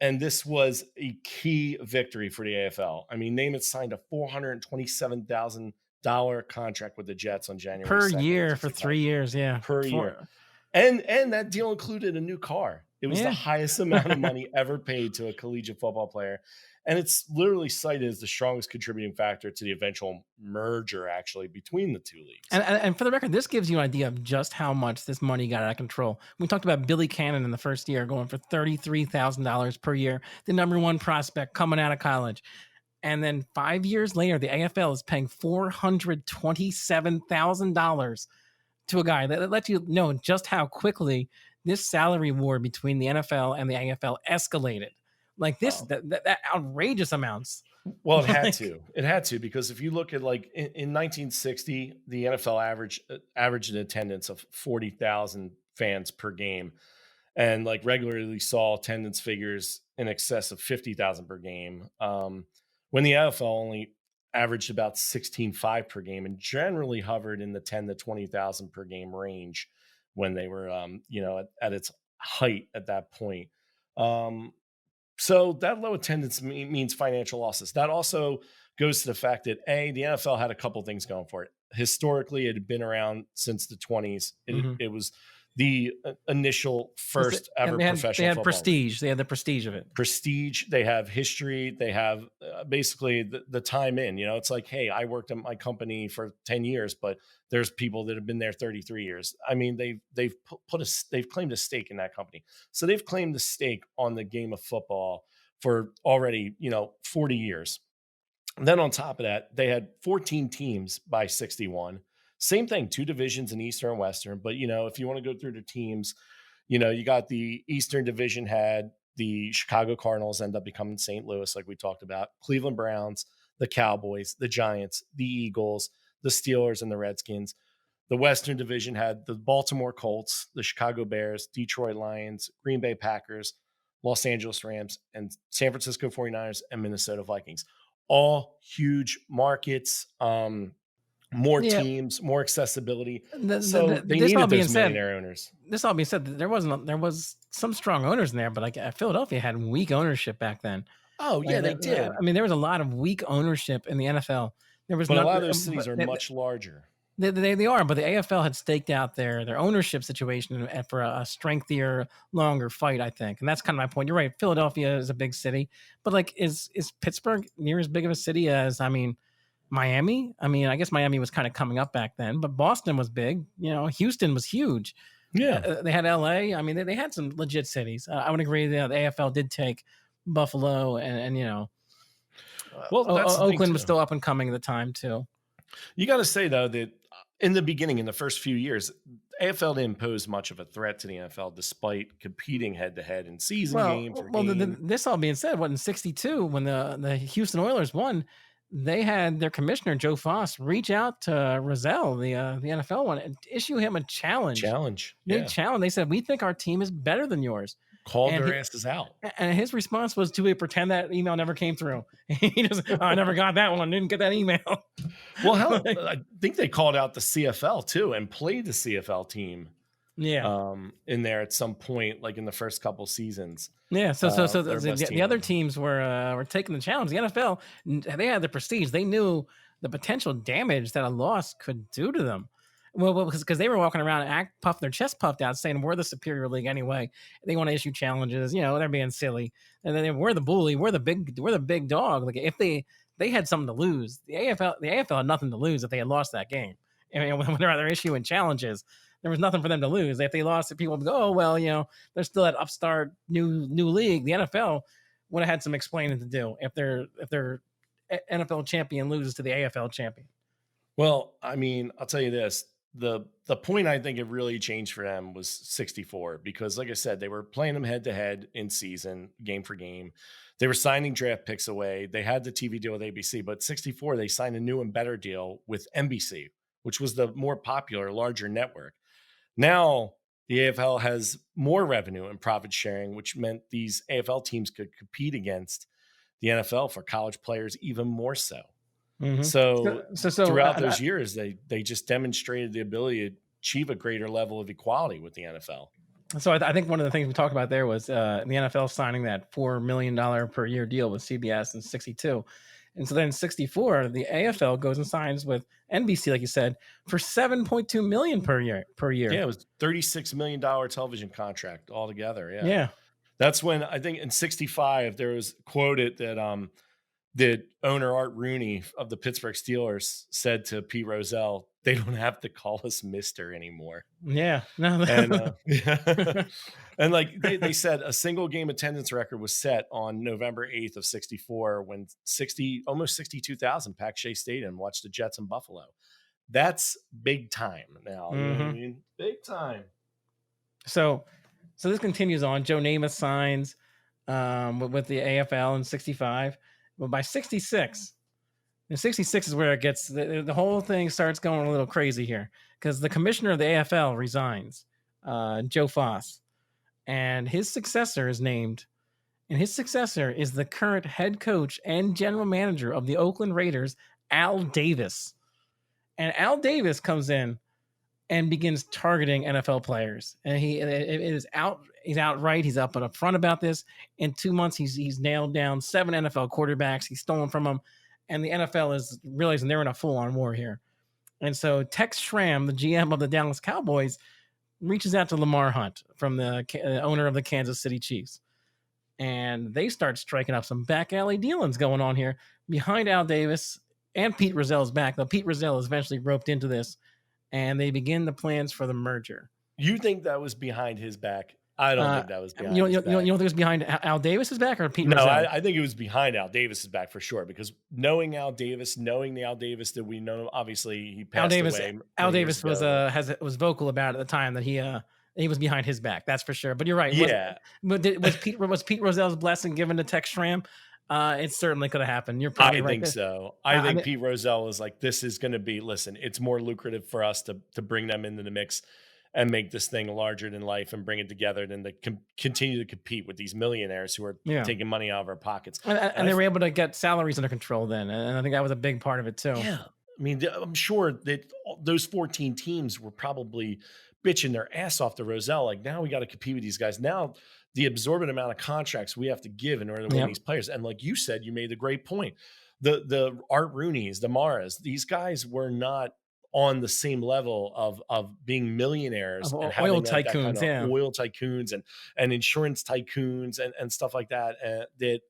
And this was a key victory for the AFL. I mean, Namath signed a $427,000 contract with the Jets on January per 2nd, year for 3 years. Yeah, per year. And that deal included a new car. It was the highest amount of money ever paid to a collegiate football player. And it's literally cited as the strongest contributing factor to the eventual merger, actually, between the two leagues. And for the record, this gives you an idea of just how much this money got out of control. We talked about Billy Cannon in the first year going for $33,000 per year, the number one prospect coming out of college. And then 5 years later, the AFL is paying $427,000 to a guy. That lets you know just how quickly this salary war between the NFL and the AFL escalated. Like this, that outrageous amounts. Well, it had to. It had to, because if you look at like in 1960, the NFL averaged an attendance of 40,000 fans per game, and like regularly saw attendance figures in excess of 50,000 per game. When the NFL only averaged about 16.5 per game and generally hovered in the 10 to 20,000 per game range when they were, at its height at that point. So that low attendance means financial losses. That also goes to the fact that the NFL had a couple things going for it. Historically, it had been around since the 20s. It was the initial first ever professional They had football prestige. league. They had the prestige of it. Prestige. They have history. They have basically the time in. It's like, hey, I worked at my company for 10 years, but there's people that have been there 33 years. I mean, they've claimed a stake in that company. So they've claimed the stake on the game of football for already 40 years. Then on top of that, they had 14 teams by 61. Same thing, 2 divisions in Eastern and Western. But, if you want to go through the teams, you got the Eastern Division had the Chicago Cardinals end up becoming St. Louis, like we talked about, Cleveland Browns, the Cowboys, the Giants, the Eagles, the Steelers, and the Redskins. The Western Division had the Baltimore Colts, the Chicago Bears, Detroit Lions, Green Bay Packers, Los Angeles Rams, and San Francisco 49ers and Minnesota Vikings. All huge markets, more Yeah. teams, more accessibility. The- So the- they this all needed being those said- millionaire owners. This all being said, there was some strong owners in there, but like Philadelphia had weak ownership back then. Oh, yeah, they did. I mean, there was a lot of weak ownership in the NFL. There was But a not- lot of those cities but are much larger. They are, but the AFL had staked out their ownership situation for a strengthier, longer fight, I think, and that's kind of my point. You're right. Philadelphia is a big city, but like, is Pittsburgh near as big of a city as Miami? I mean, I guess Miami was kind of coming up back then, but Boston was big. Houston was huge. Yeah. They had LA. I mean, they had some legit cities. I would agree that the AFL did take Buffalo and Well, that's the thing, Oakland was too. still up and coming at the time too. You got to say, though, that in the beginning, in the first few years, AFL didn't pose much of a threat to the NFL despite competing head to head in season games. This all being said, in '62 when the Houston Oilers won, they had their commissioner Joe Foss reach out to Rozelle, the NFL one, and issue him a challenge. They said, "We think our team is better than yours." Called their asses out. And his response was to pretend that email never came through. He just, I never got that one. Didn't get that email. Well, hell, I think they called out the CFL too and played the CFL team. Yeah. In there at some point, like in the first couple seasons. Yeah. So the other teams were taking the challenge. The NFL, they had the prestige. They knew the potential damage that a loss could do to them. Well, because they were walking around their chest puffed out, saying we're the superior league anyway. They want to issue challenges. They're being silly, and then we're the bully. We're the big dog. Like if they had something to lose, the AFL had nothing to lose if they had lost that game. I mean, when they're issuing challenges, there was nothing for them to lose. If they lost, people would go, oh well, they're still that upstart new league. The NFL would have had some explaining to do if their NFL champion loses to the AFL champion. Well, I mean, I'll tell you this. The point I think it really changed for them was 64 because, like I said, they were playing them head to head in season, game for game. They were signing draft picks away. They had the TV deal with ABC, but 64 they signed a new and better deal with NBC, which was the more popular, larger network. Now the AFL has more revenue and profit sharing, which meant these AFL teams could compete against the NFL for college players even more so. Mm-hmm. So throughout those years, they just demonstrated the ability to achieve a greater level of equality with the NFL. So I think one of the things we talked about there was the NFL signing that $4 million per year deal with CBS in '62. And so then in '64, the AFL goes and signs with NBC, like you said, for $7.2 million per year. Yeah, it was $36 million television contract altogether. Yeah. That's when I think in '65 there was quoted that the owner Art Rooney of the Pittsburgh Steelers said to Pete Rozelle, "They don't have to call us Mister anymore." Yeah, no, and like they said, a single game attendance record was set on November 8th of '64 when almost 62,000 packed Shea Stadium and watched the Jets in Buffalo. That's big time now. Mm-hmm. You know what I mean? Big time. So this continues on. Joe Namath signs with the AFL in '65. But by '66, and '66 is where it gets the whole thing starts going a little crazy here because the commissioner of the AFL resigns, Joe Foss, and his successor is named, and his successor is the current head coach and general manager of the Oakland Raiders, Al Davis. And Al Davis comes in and begins targeting NFL players, and he's outright. He's up and upfront about this. In 2 months, he's nailed down 7 NFL quarterbacks. He's stolen from them, and the NFL is realizing they're in a full-on war here. And so Tex Schramm, the GM of the Dallas Cowboys, reaches out to Lamar Hunt from the owner of the Kansas City Chiefs, and they start striking up some back alley dealings going on here behind Al Davis and Pete Rozelle's back. Though Pete Rozelle is eventually roped into this. And they begin the plans for the merger. You think that was behind his back? I don't think that was behind his You back. don't think it was behind Al Davis's back or Pete No, Rozelle? I think it was behind Al Davis's back for sure, because knowing Al Davis, knowing the Al Davis that we know, obviously he passed away Al many years Davis was ago. was vocal about it at the time that he was behind his back. That's for sure. But you're right. Yeah, Was Pete Rozelle's blessing given to Tex Schramm? It certainly could have happened. You're probably I right. think so. I I think mean, Pete Rozelle was like, this is going to be, listen, it's more lucrative for us to bring them into the mix and make this thing larger than life and bring it together than to continue to compete with these millionaires who are yeah. taking money out of our pockets. And they were able to get salaries under control then, and I think that was a big part of it too. Yeah. I mean, I'm sure that those 14 teams were probably bitching their ass off to Rozelle. Like, now we got to compete with these guys. Now, the absorbent amount of contracts we have to give in order to win Yep. these players. And like you said, you made a great point. The Art Rooney's, the Maras, these guys were not on the same level of being millionaires Of and oil having that kind tycoons, of yeah. oil tycoons and insurance tycoons and stuff like that,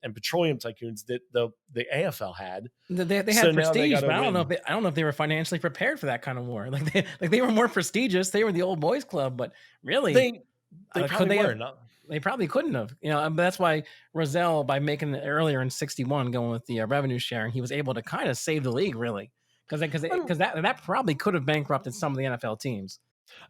and petroleum tycoons that the AFL had. They had So now they prestige, gotta but I don't know win. if they were financially prepared for that kind of war. Like they were more prestigious. They were the old boys club, but really, They could probably they were. have? They probably couldn't have. And that's why Rozelle, by making it earlier in '61, going with the revenue sharing, he was able to kind of save the league, really, because that probably could have bankrupted some of the NFL teams.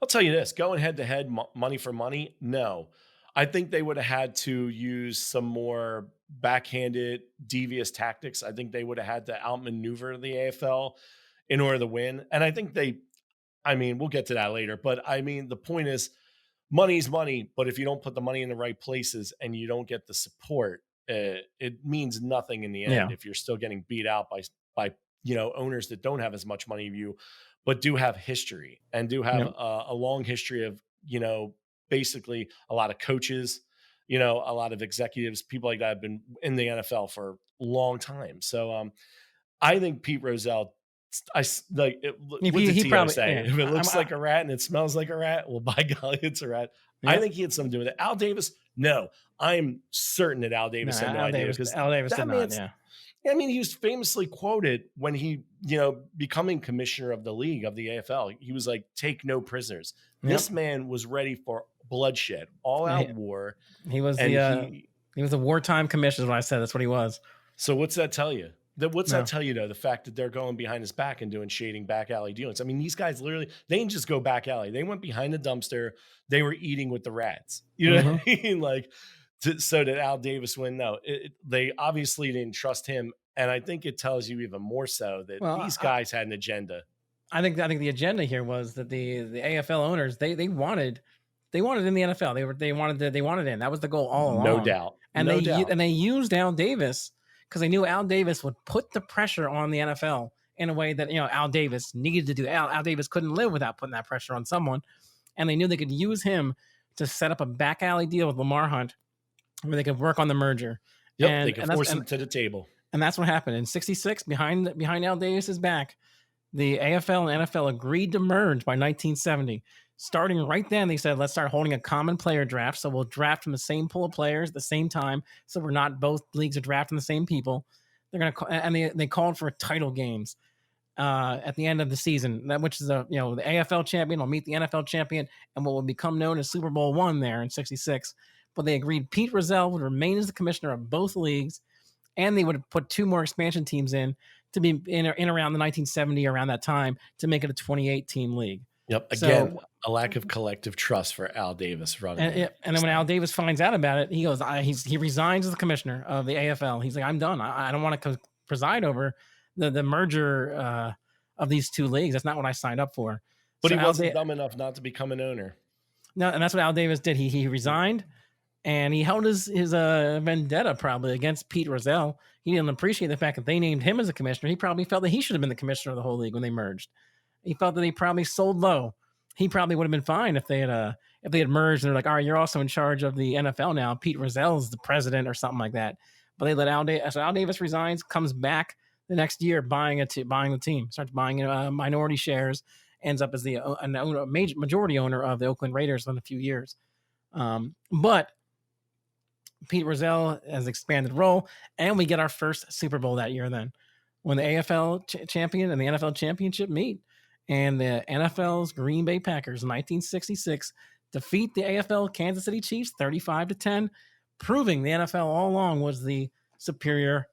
I'll tell you this, going head to head, money for money, no. I think they would have had to use some more backhanded, devious tactics. I think they would have had to outmaneuver the AFL in order to win. And I think I mean, we'll get to that later, but I mean, the point is, money's money, but if you don't put the money in the right places and you don't get the support, it means nothing in the end. Yeah. If you're still getting beat out by owners that don't have as much money as you, but do have history and do have Yep. a long history of basically a lot of coaches, a lot of executives, people like that have been in the NFL for a long time. So I think Pete Rozelle, like, He- what's the he TO probably- say? yeah. If it looks I- like a rat and it smells like a rat, well, by golly, it's a rat. I Yep. think he had something to do with it. Al Davis, no. I'm certain that Al Davis had no idea, because Al Davis that did not. man's- Yeah. I mean, he was famously quoted when he, becoming commissioner of the league of the AFL. He was like, "Take no prisoners." Yep. This man was ready for bloodshed, all out Yeah. war. He was And he was a wartime commissioner. When I said that's what he was. so what's that tell you? What's No. that tell you, though? The fact that they're going behind his back and doing shading back alley dealings. I mean, these guys literally, they didn't just go back alley. They went behind the dumpster. They were eating with the rats. You know what I mean? Like, so that Al Davis win? No, they obviously didn't trust him. And I think it tells you even more so that these guys had an agenda. I think the agenda here was that the AFL owners they wanted in the NFL. They wanted in. That was the goal all along. No doubt. And they used Al Davis because they knew Al Davis would put the pressure on the NFL in a way that Al Davis needed to do. Al Davis couldn't live without putting that pressure on someone, and they knew they could use him to set up a back alley deal with Lamar Hunt, where they could work on the merger. Yep, they could force him to the table. And that's what happened in '66. Behind Al Davis's back, the AFL and NFL agreed to merge by 1970. Starting right then, they said, let's start holding a common player draft. So we'll draft from the same pool of players at the same time. So we're not both leagues are drafting the same people. They're gonna and they called for title games at the end of the season, which is the AFL champion will meet the NFL champion and what will become known as Super Bowl I there in '66. But they agreed Pete Rozelle would remain as the commissioner of both leagues, and they would put 2 more expansion teams in to be in around the 1970, around that time, to make it a 28-team league. Yep. Again, a lack of collective trust for Al Davis running. And then when Al Davis finds out about it, he goes, he resigns as the commissioner of the AFL. He's like, I'm done. I don't want to preside over the merger of these 2 leagues. That's not what I signed up for. But he wasn't dumb enough not to become an owner. No, and that's what Al Davis did. He resigned, and he held his vendetta probably against Pete Rozelle. He didn't appreciate the fact that they named him as a commissioner. He probably felt that he should have been the commissioner of the whole league when they merged. He felt that they probably sold low. He probably would have been fine if they had merged and they're like, all right, you're also in charge of the NFL now. Pete Rozelle is the president or something like that. But they let Al Davis resigns, comes back the next year buying the team, starts buying minority shares, ends up as the majority owner of the Oakland Raiders in a few years. But Pete Rozelle has expanded role, and we get our first Super Bowl that year then, when the AFL champion and the NFL championship meet. And the NFL's Green Bay Packers in 1966 defeat the AFL Kansas City Chiefs 35-10, proving the NFL all along was the superior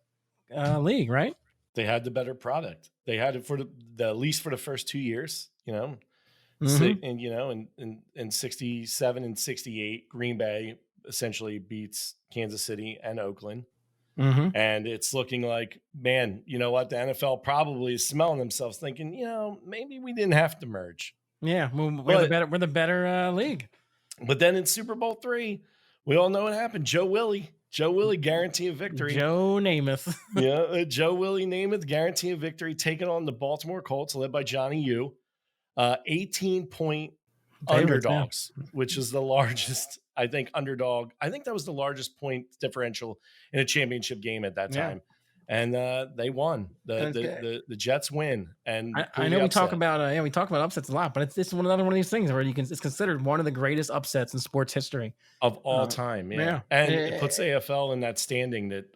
league, right? They had the better product. They had it for the at least for the first 2 years, and in 67 and 68, Green Bay essentially beats Kansas City and Oakland. And it's looking like, man, you know what? The NFL probably is smelling themselves thinking, maybe we didn't have to merge. Yeah, we're the better league. But then in Super Bowl III, we all know what happened. Joe Willie guaranteeing victory. Joe Namath. Joe Willie Namath guaranteeing victory, taking on the Baltimore Colts, led by Johnny U. 18-point underdogs, which is the largest, I think, underdog. I think that was the largest point differential in a championship game at that time. And they won. The Jets win. And I know we talk about upsets a lot, but it's another one of these things where it's considered one of the greatest upsets in sports history of all time. And it puts AFL in that standing that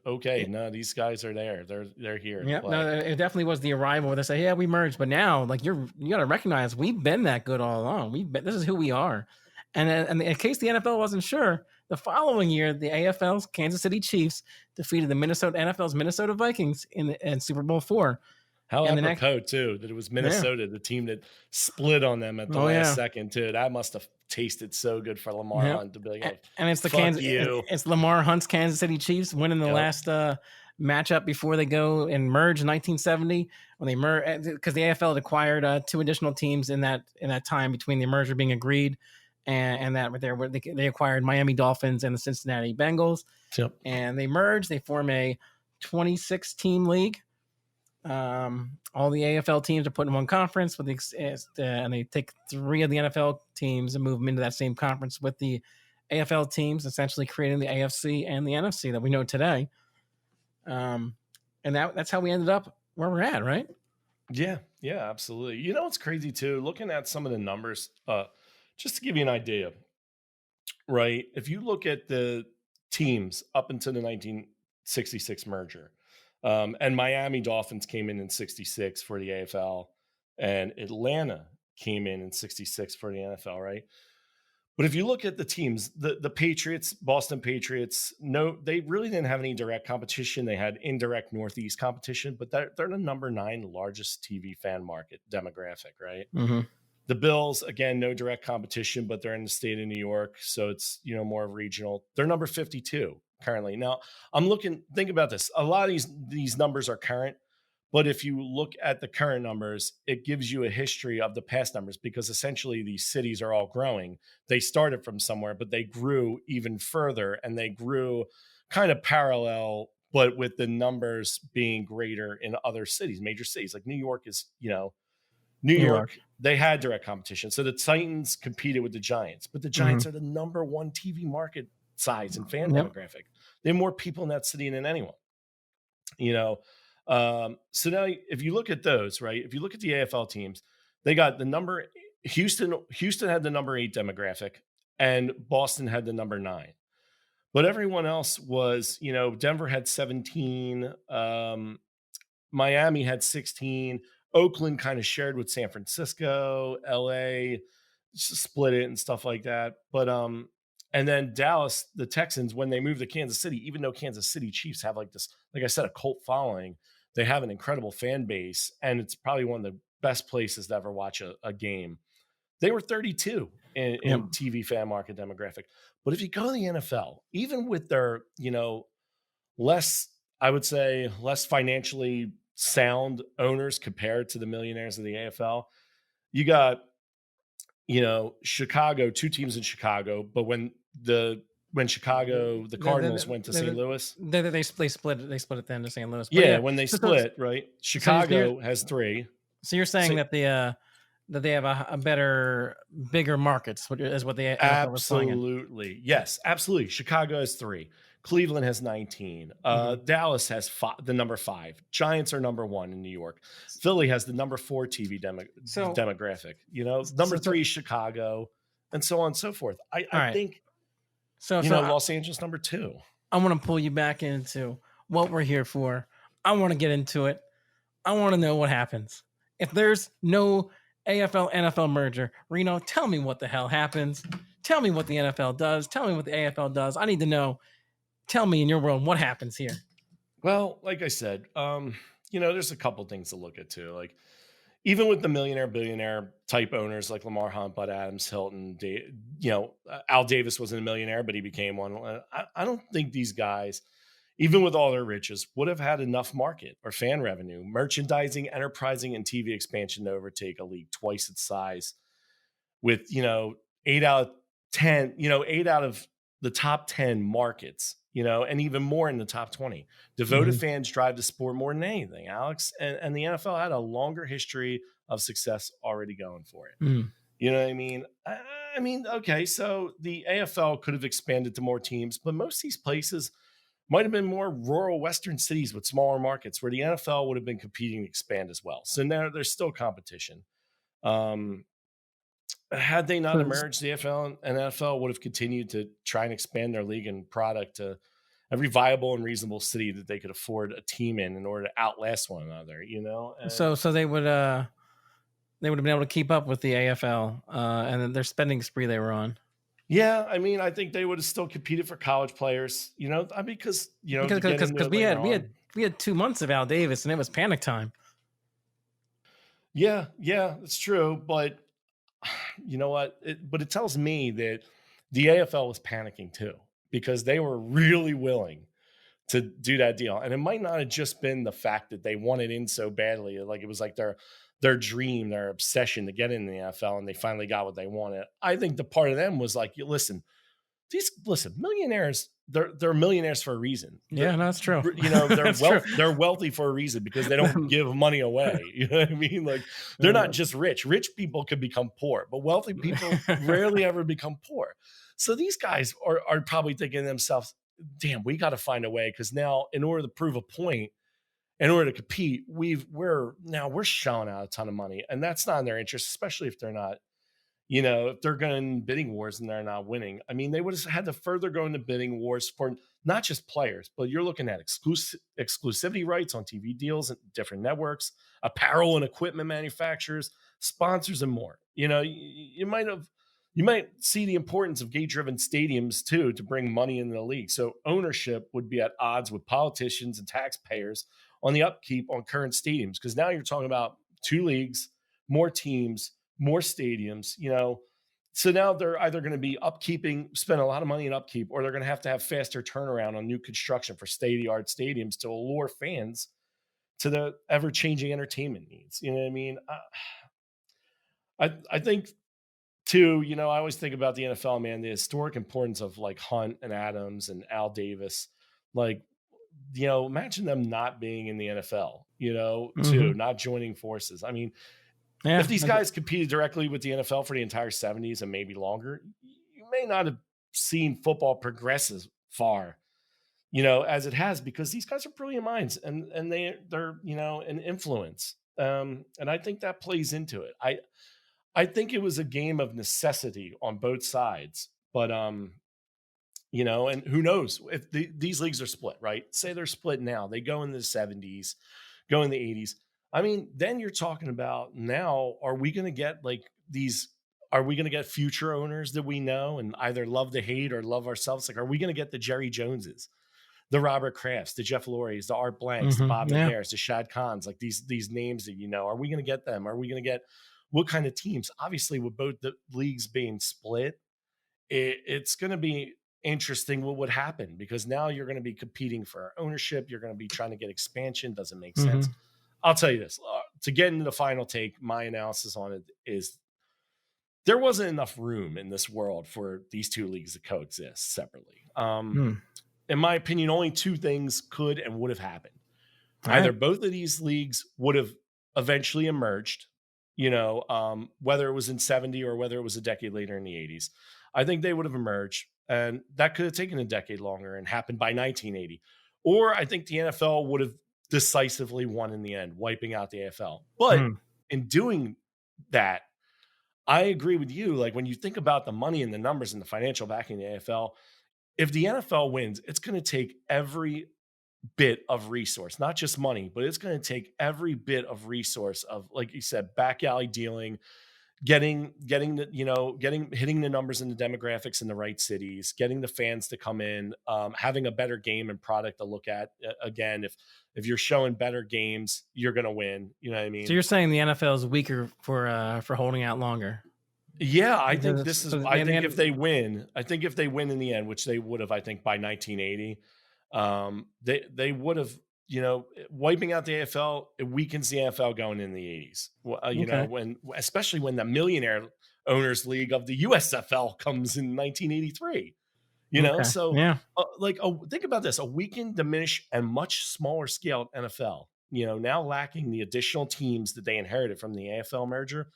these guys are there. They're here. Yeah, no, it definitely was the arrival where they say, we merged, but now you got to recognize we've been that good all along. This is who we are. And in case the NFL wasn't sure, the following year, the AFL's Kansas City Chiefs defeated the NFL's Minnesota Vikings in Super Bowl IV. How apropos, too, that it was Minnesota, the team that split on them at the last second, too. That must have tasted so good for Lamar Hunt to be like, and it's it's Lamar Hunt's Kansas City Chiefs winning the last matchup before they go and merge in 1970 when they merge, because the AFL had acquired 2 additional teams in that time between the merger being agreed. And that right there, they acquired Miami Dolphins and the Cincinnati Bengals. Yep. And they merged. They form a 26-team league. All the AFL teams are put in one conference, and they take 3 of the NFL teams and move them into that same conference with the AFL teams, essentially creating the AFC and the NFC that we know today. And that's how we ended up where we're at, right? Yeah, absolutely. You know what's crazy too? Looking at some of the numbers, just to give you an idea, right? If you look at the teams up until the 1966 merger, and Miami Dolphins came in 66 for the AFL, and Atlanta came in 66 for the NFL, right? But if you look at the teams, the Patriots, Boston Patriots, they really didn't have any direct competition. They had indirect Northeast competition, but they're the number 9 largest TV fan market demographic, right? Mm-hmm. The Bills, again, no direct competition, but they're in the state of New York, so it's more regional. They're number 52 currently. Now, think about this. A lot of these numbers are current, but if you look at the current numbers, it gives you a history of the past numbers, because essentially these cities are all growing. They started from somewhere, but they grew even further, and they grew kind of parallel, but with the numbers being greater in other cities, major cities. Like New York is, New York, they had direct competition. So the Titans competed with the Giants, but the Giants are the number 1 TV market size and fan demographic. They have more people in that city than anyone, So now if you look at those, right, if you look at the AFL teams, they got Houston had the number 8 demographic, and Boston had the number 9. But everyone else was, Denver had 17, Miami had 16, Oakland kind of shared with San Francisco, LA, split it and stuff like that. But and then Dallas, the Texans, when they moved to Kansas City, even though Kansas City Chiefs have like I said, a cult following, they have an incredible fan base, and it's probably one of the best places to ever watch a game. They were 32 in TV fan market demographic. But if you go to the NFL, even with their, less financially sound owners compared to the millionaires of the AFL, you got, Chicago, 2 teams in Chicago, but when Chicago, the Cardinals went to St. Louis, they split it then to St. Louis. But when they split, right? Chicago has 3. So you're saying that they have a better, bigger markets is what they absolutely. Yes, absolutely. Chicago has 3. Cleveland has 19. Dallas has the number 5. Giants are number 1 in New York. Philly has the number 4 TV demographic. Number 3 Chicago, and so on and so forth. I think. So Los Angeles number 2. I want to pull you back into what we're here for. I want to get into it. I want to know what happens if there's no AFL NFL merger. Reno, tell me what the hell happens. Tell me what the NFL does. Tell me what the AFL does. I need to know. Tell me in your world what happens here. Well, like I said, there's a couple things to look at too. Like even with the millionaire, billionaire type owners like Lamar Hunt, Bud Adams, Hilton, Al Davis wasn't a millionaire, but he became one. I don't think these guys, even with all their riches, would have had enough market or fan revenue, merchandising, enterprising, and TV expansion to overtake a league twice its size with, 8 out of the top 10 markets, and even more in the top 20. Devoted fans drive the sport more than anything, Alex. And the NFL had a longer history of success already going for it. Mm. You know what I mean? I mean, okay, so the AFL could have expanded to more teams, but most of these places might have been more rural Western cities with smaller markets where the NFL would have been competing to expand as well. So now there's still competition. Had they not emerged, the AFL and NFL would have continued to try and expand their league and product to every viable and reasonable city that they could afford a team in order to outlast one another, And So they would have been able to keep up with the AFL and then their spending spree they were on. yeah, I mean, I think they would have still competed for college players, because we had 2 months of Al Davis and it was panic time. Yeah, it's true, but you know what? But it tells me that the AFL was panicking too because they were really willing to do that deal, and it might not have just been the fact that they wanted in so badly, like it was like their dream, their obsession to get in the NFL, and they finally got what they wanted. I think the part of them was like, listen, millionaires, they're millionaires for a reason. Yeah, that's true. They're wealthy for a reason because they don't give money away. You know what I mean? Like they're not just rich. Rich people could become poor, but wealthy people rarely ever become poor. So these guys are probably thinking to themselves, damn, we got to find a way because now in order to prove a point, in order to compete, we're shelling out a ton of money, and that's not in their interest, especially if they're not. If they're going in bidding wars and they're not winning, I mean, they would have had to further go into bidding wars for not just players, but you're looking at exclusivity rights on TV deals and different networks, apparel and equipment manufacturers, sponsors, and more. You might see the importance of gate-driven stadiums too to bring money into the league. So ownership would be at odds with politicians and taxpayers on the upkeep on current stadiums because now you're talking about 2 leagues, more teams, more stadiums, so now they're either going to be spend a lot of money in upkeep, or they're going to have faster turnaround on new construction for state-of-the-art stadiums to allure fans to the ever-changing entertainment needs. You know what I mean? I think too, I always think about the NFL, man, the historic importance of like Hunt and Adams and Al Davis, like, imagine them not being in the NFL, too, not joining forces. I mean, if these guys competed directly with the NFL for the entire 70s and maybe longer, you may not have seen football progress as far, as it has, because these guys are brilliant minds and they're an influence. And I think that plays into it. I think it was a game of necessity on both sides, but and who knows if these leagues are split, right? Say they're split now, they go in the 70s, go in the 80s. I mean, then you're talking about now, are we going to get future owners that we know and either love to hate or love ourselves? Like, are we going to get the Jerry Joneses, the Robert Krafts, the Jeff Lurie's, the Art Blanks, the Bob McNairs, the Shad Khans, like these names that are we going to get them? Are we going to get what kind of teams? Obviously, with both the leagues being split, it's going to be interesting what would happen because now you're going to be competing for ownership. You're going to be trying to get expansion. Doesn't make sense. I'll tell you this, to get into the final take, my analysis on it is there wasn't enough room in this world for these 2 leagues to coexist separately. In my opinion, only 2 things could and would have happened. Either both of these leagues would have eventually emerged, whether it was in 70 or whether it was a decade later in the 80s. I think they would have emerged, and that could have taken a decade longer and happened by 1980. Or I think the NFL would have decisively won in the end, wiping out the AFL. But in doing that, I agree with you. Like when you think about the money and the numbers and the financial backing of the AFL, if the NFL wins, it's going to take every bit of resource, not just money, but it's going to take every bit of resource of, like you said, back alley dealing, getting hitting the numbers and the demographics in the right cities, getting the fans to come in, having a better game and product to look at. Again, if you're showing better games, you're going to win. You know what I mean? So you're saying the NFL is weaker for holding out longer? Yeah, I think Because- this is. so I the- think the- if they win, in the end, which they would have, I think by 1980, they would have. Wiping out the AFL, it weakens the NFL going in the 80s. Okay. Especially when the Millionaire Owners League of the USFL comes in 1983. Okay. So Yeah. think about this: a weakened, diminished, and much smaller scale NFL. Now lacking the additional teams that they inherited from the AFL merger,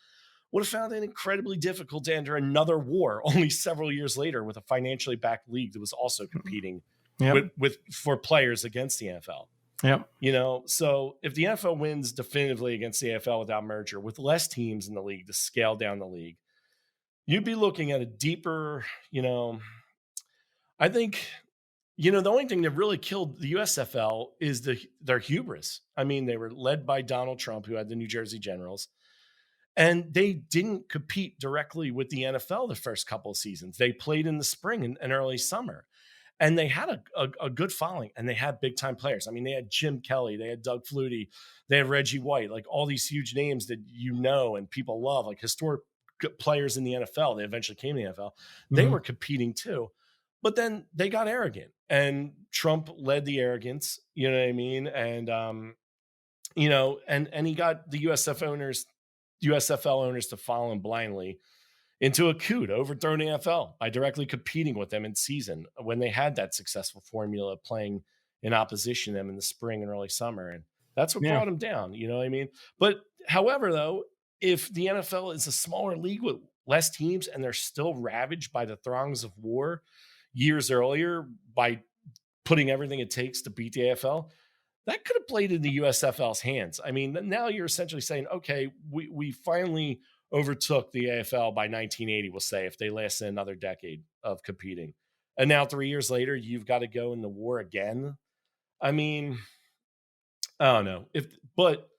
would have found it incredibly difficult to enter another war only several years later with a financially backed league that was also competing Yep. for players against the NFL. Yep. So if the NFL wins definitively against the AFL without merger, with less teams in the league to scale down the league, you'd be looking at a deeper, I think, the only thing that really killed the USFL is their hubris. I mean, they were led by Donald Trump, who had the New Jersey Generals, and they didn't compete directly with the NFL the first couple of seasons. They played in the spring and early summer. And they had a good following, and they had big time players. I mean, they had Jim Kelly, they had Doug Flutie, they had Reggie White, like all these huge names that and people love, like historic players in the NFL. They eventually came to the NFL. They Mhm. were competing too, but then they got arrogant, and Trump led the arrogance. You know what I mean? And and he got the USFL owners to follow him blindly into a coup to overthrow the NFL by directly competing with them in season when they had that successful formula playing in opposition to them in the spring and early summer. And that's what Yeah. brought them down. You know what I mean? But however, though, if the NFL is a smaller league with less teams and they're still ravaged by the throngs of war years earlier by putting everything it takes to beat the AFL, that could have played in the USFL's hands. I mean, now you're essentially saying, okay, we finally overtook the AFL by 1980, we'll say, if they lasted another decade of competing. And now 3 years later, you've got to go in the war again. I mean, I don't know. But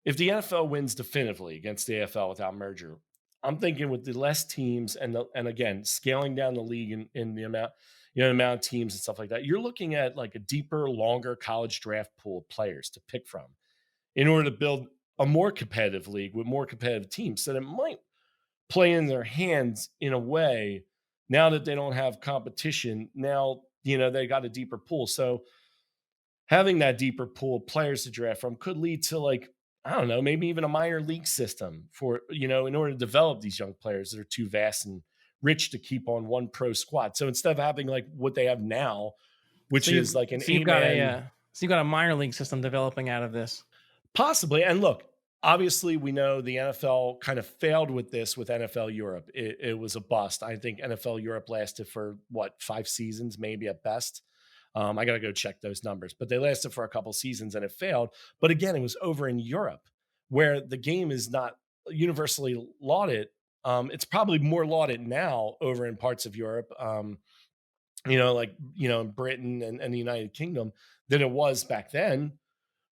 if the NFL wins definitively against the AFL without merger, I'm thinking with the less teams and again, scaling down the league in the amount, the amount of teams and stuff like that, you're looking at like a deeper, longer college draft pool of players to pick from in order to build a more competitive league with more competitive teams. So that it might play in their hands in a way now that they don't have competition. Now, they got a deeper pool. So having that deeper pool of players to draft from could lead to, like, I don't know, maybe even a minor league system for, in order to develop these young players that are too vast and rich to keep on one pro squad. So instead of having like what they have now, which So is like an you've got eight-man, so you've got a minor league system developing out of this. possibly. And look, obviously we know the NFL kind of failed with this with NFL Europe. It was a bust. I think NFL Europe lasted for 5 seasons, maybe at best. I got to go check those numbers, but they lasted for a couple seasons and it failed. But again, it was over in Europe where the game is not universally lauded. It's probably more lauded now over in parts of Europe, in Britain and the United Kingdom than it was back then.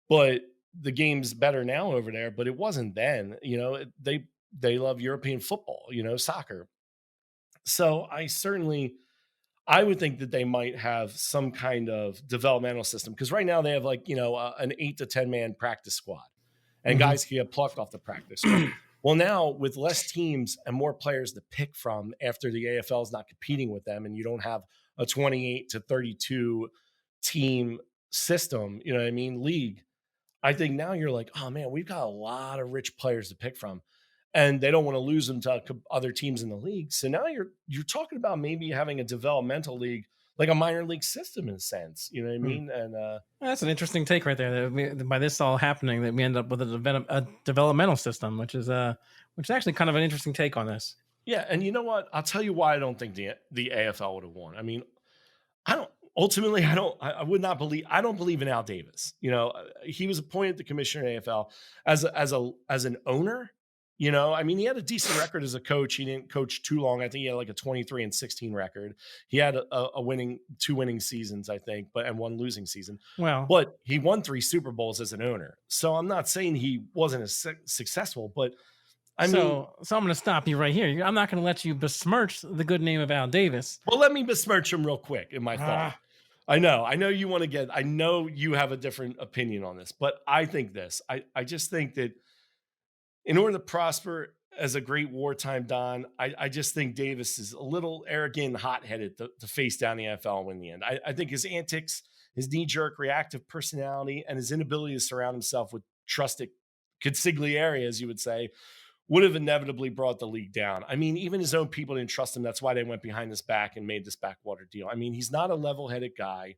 But the game's better now over there, but it wasn't then. They love European football, soccer. So I would think that they might have some kind of developmental system, because right now they have an 8 to 10 man practice squad, and Mhm. guys can get plucked off the practice squad. Well, now with less teams and more players to pick from after the AFL is not competing with them, and you don't have a 28 to 32 team system, league. I think now you're like, oh man, we've got a lot of rich players to pick from, and they don't want to lose them to other teams in the league. So now you're talking about maybe having a developmental league, like a minor league system in a sense. You know what I mean? And That's an interesting take right there. By this all happening, that we end up with a developmental system, which is actually kind of an interesting take on this. yeah, and you know what? I'll tell you why I don't think the AFL would have won. I mean, I would not believe. I don't believe in Al Davis. He was appointed the commissioner of AFL as an owner. I mean, he had a decent record as a coach. He didn't coach too long. I think he had like a 23-16 record. He had two winning seasons, I think, and one losing season. Well, But he won 3 Super Bowls as an owner. So I'm not saying he wasn't as successful, but I mean, So I'm going to stop you right here. I'm not going to let you besmirch the good name of Al Davis. well, let me besmirch him real quick in my thought. Ah, I know you want to get, I know you have a different opinion on this, but I think this. I just think that in order to prosper as a great wartime Don, I just think Davis is a little arrogant and hot headed to face down the NFL and win the end. I think his antics, his knee jerk reactive personality, and his inability to surround himself with trusted consigliere, as you would say, would have inevitably brought the league down. I mean, even his own people didn't trust him. That's why they went behind his back and made this backwater deal. I mean, he's not a level headed guy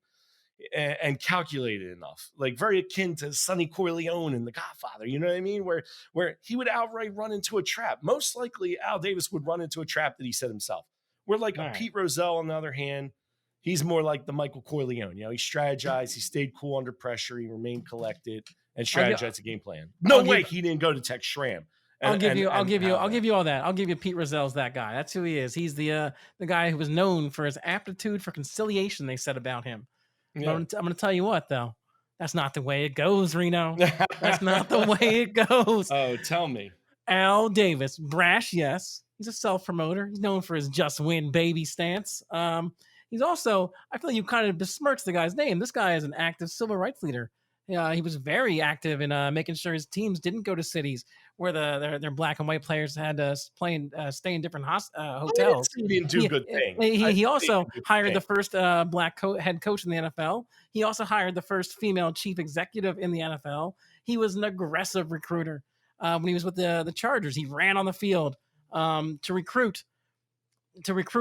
and calculated enough, like very akin to Sonny Corleone in The Godfather. You know what I mean? Where he would outright run into a trap. Most likely, Al Davis would run into a trap that he set himself. Where like all a right. Pete Rozelle, on the other hand, he's more like the Michael Corleone. You know, he strategized, he stayed cool under pressure, he remained collected, and I'll gi- strategized a game plan. No I'll way give- he didn't go to Tex Schramm. I'll give you Have that. all that. I'll give you Pete Rozelle's that guy. That's who he is. He's the guy who was known for his aptitude for conciliation, they said about him. But Yeah. I'm going to tell you what, though. That's not the way it goes, Reno. That's not the way it goes. Oh, tell me. Al Davis, brash, yes. He's a self-promoter. He's known for his just win baby stance. He's also, I feel like you kind of besmirched the guy's name. This guy is an active civil rights leader. He was very active in making sure his teams didn't go to cities where their black and white players had to stay in different hotels. He didn't do good things. He also hired the first black head coach in the NFL. He also hired the first female chief executive in the NFL. He was an aggressive recruiter. When he was with the Chargers, he ran on the field to recruit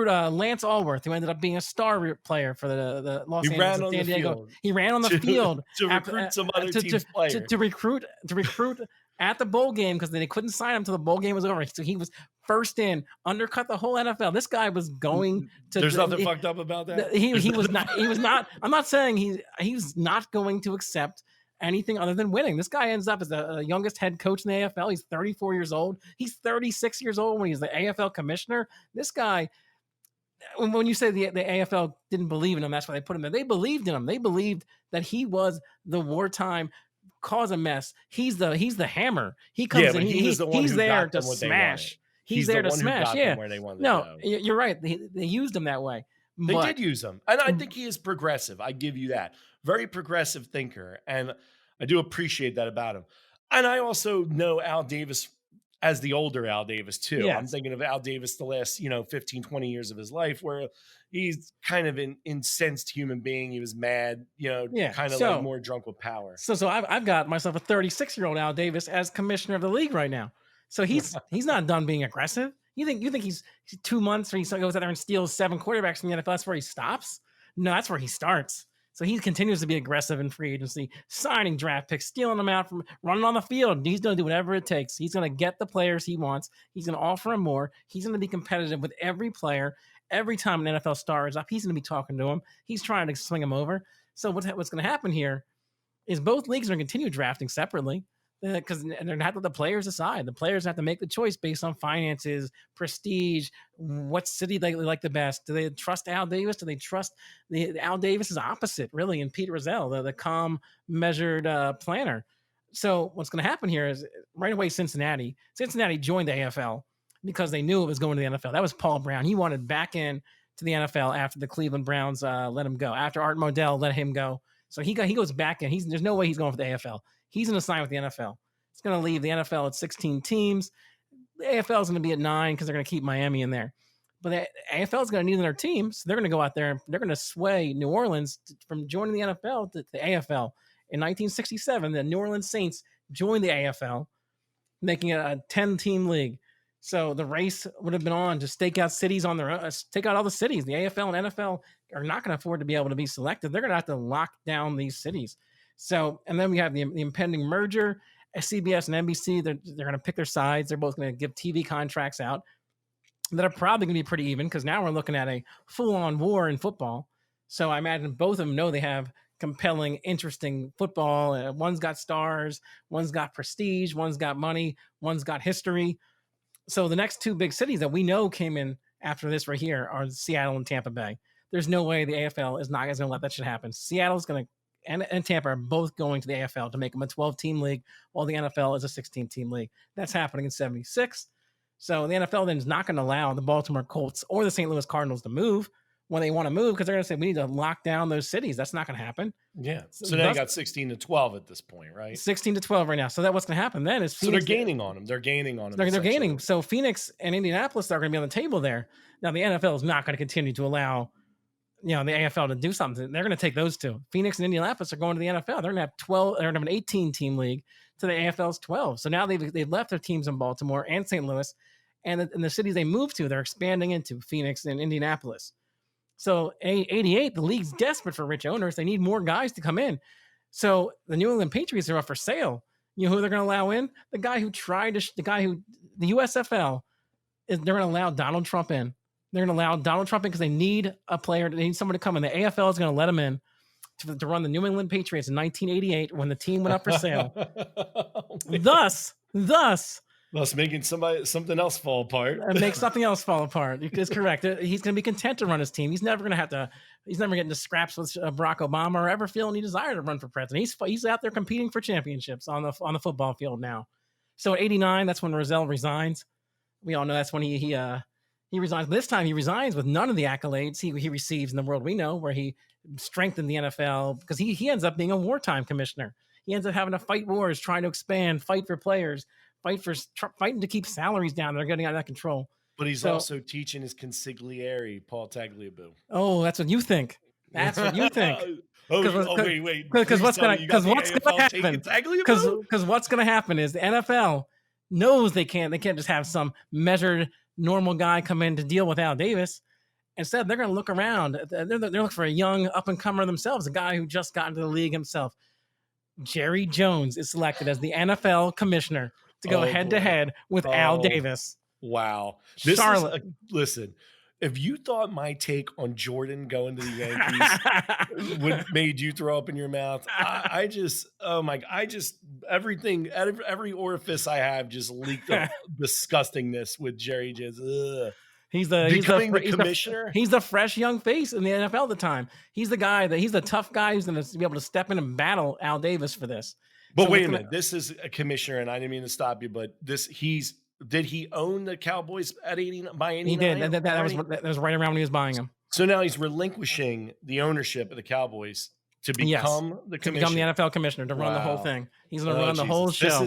Lance Allworth, who ended up being a star player for the Los Angeles and San Diego. Field He ran on the field to recruit some other team's players. To recruit at the bowl game because they couldn't sign him until the bowl game was over. So he was first in, undercut the whole NFL. This guy was going to. There's nothing fucked up about that. He was not. I'm not saying he's not going to accept anything other than winning. This guy ends up as the youngest head coach in the AFL. He's 34 years old. He's 36 years old when he's the AFL commissioner. This guy, when you say the AFL didn't believe in him, that's why they put him there. They believed in him. They believed that he was the wartime cause a mess. He's the hammer. He comes in. He's there to smash. He's there to smash. Yeah. No, you're right. They used him that way. They did use him. And I think he is progressive. I give you that. Very progressive thinker. And I do appreciate that about him. And I also know Al Davis as the older Al Davis too. Yes. I'm thinking of Al Davis the last, 15, 20 years of his life where he's kind of an incensed human being. He was mad, kind of like more drunk with power. So I've got myself a 36-year-old Al Davis as commissioner of the league right now. So he's not done being aggressive. You think he's 2 months where he goes out there and steals 7 quarterbacks from the NFL? That's where he stops? No, that's where he starts. So he continues to be aggressive in free agency, signing draft picks, stealing them out from running on the field. He's going to do whatever it takes. He's going to get the players he wants. He's going to offer them more. He's going to be competitive with every player. Every time an NFL star is up, he's going to be talking to him. He's trying to swing him over. So what's going to happen here is both leagues are going to continue drafting separately because they're going to have to let the players decide. The players have to make the choice based on finances, prestige, what city they like the best. Do they trust Al Davis? Do they trust Al Davis is opposite, really, and Pete Rozelle, the calm, measured planner. So what's going to happen here is right away Cincinnati joined the AFL because they knew it was going to the NFL. That was Paul Brown. He wanted back in to the NFL after the Cleveland Browns let him go, after Art Modell let him go. So he goes back in. There's no way he's going for the AFL. He's going to sign with the NFL. He's going to leave the NFL at 16 teams. The AFL is going to be at 9 because they're going to keep Miami in there. But the AFL is going to need their team, so they're going to go out there and they're going to sway New Orleans from joining the NFL to the AFL. In 1967, the New Orleans Saints joined the AFL, making it a 10-team league. So the race would have been on to stake out cities on their own, take out all the cities. The AFL and NFL are not going to afford to be able to be selected. They're going to have to lock down these cities. So, and then we have the impending merger. CBS and NBC, they're going to pick their sides. They're both going to give TV contracts out that are probably going to be pretty even because now we're looking at a full-on war in football. So I imagine both of them know they have compelling, interesting football. One's got stars, one's got prestige, one's got money, one's got history. So the next 2 big cities that we know came in after this right here are Seattle and Tampa Bay. There's no way the AFL is not going to let that shit happen. Seattle's going to and Tampa are both going to the AFL to make them a 12-team league, while the NFL is a 16-team league. That's happening in 76. So the NFL then is not going to allow the Baltimore Colts or the St. Louis Cardinals to move when they want to move, because they're going to say we need to lock down those cities. That's not going to happen. Yeah. So now you got 16-12 at this point, right? 16-12 right now. So that what's going to happen then is Phoenix, so they're gaining on them. They're gaining on them. They're gaining. So Phoenix and Indianapolis are going to be on the table there. Now the NFL is not going to continue to allow, the AFL to do something. They're going to take those two. Phoenix and Indianapolis are going to the NFL. They're going to have 12. They're going to have an 18-team league to the AFL's 12. So now they've left their teams in Baltimore and St. Louis, and the cities they moved to, they're expanding into Phoenix and Indianapolis. So 88, the league's desperate for rich owners. They need more guys to come in. So the New England Patriots are up for sale. You know who they're going to allow in? The USFL they're going to allow Donald Trump in. They're going to allow Donald Trump in because they need a player. They need someone to come in. The AFL is going to let him in to run the New England Patriots in 1988 when the team went up for sale. Thus making something else fall apart. Make something else fall apart. It's correct. He's going to be content to run his team. He's never going to he's never getting into scraps with Barack Obama or ever feel any desire to run for president. He's out there competing for championships on the football field now. So at 89, that's when Rozelle resigns. We all know that's when he resigns. This time he resigns with none of the accolades he receives in the world we know, where he strengthened the NFL, because he ends up being a wartime commissioner. He ends up having to fight wars, trying to expand, fight for players, fighting to keep salaries down. They're getting out of control. But he's also teaching his consigliere, Paul Tagliabue. Oh, that's what you think. That's what you think. Wait. Because what's going to happen? Because what's going to happen is the NFL knows they can't just have some measured normal guy come in to deal with Al Davis. Instead, they're going to look around. They're looking for a young up-and-comer themselves, a guy who just got into the league himself. Jerry Jones is selected as the NFL commissioner to go head-to-head with Al Davis. Wow. Charlotte. Listen, if you thought my take on Jordan going to the Yankees made you throw up in your mouth, every orifice I have just leaked up disgustingness with Jerry Jones. Ugh. He's the commissioner. He's the fresh young face in the NFL at the time. He's the guy he's the tough guy who's going to be able to step in and battle Al Davis for this. But wait a minute, this is a commissioner, and I didn't mean to stop you, but did he own the Cowboys at 89? He did. That was right around when he was buying them. So now he's relinquishing the ownership of the Cowboys to become the commissioner. To become the NFL commissioner, to run the whole thing. He's going to run the whole show.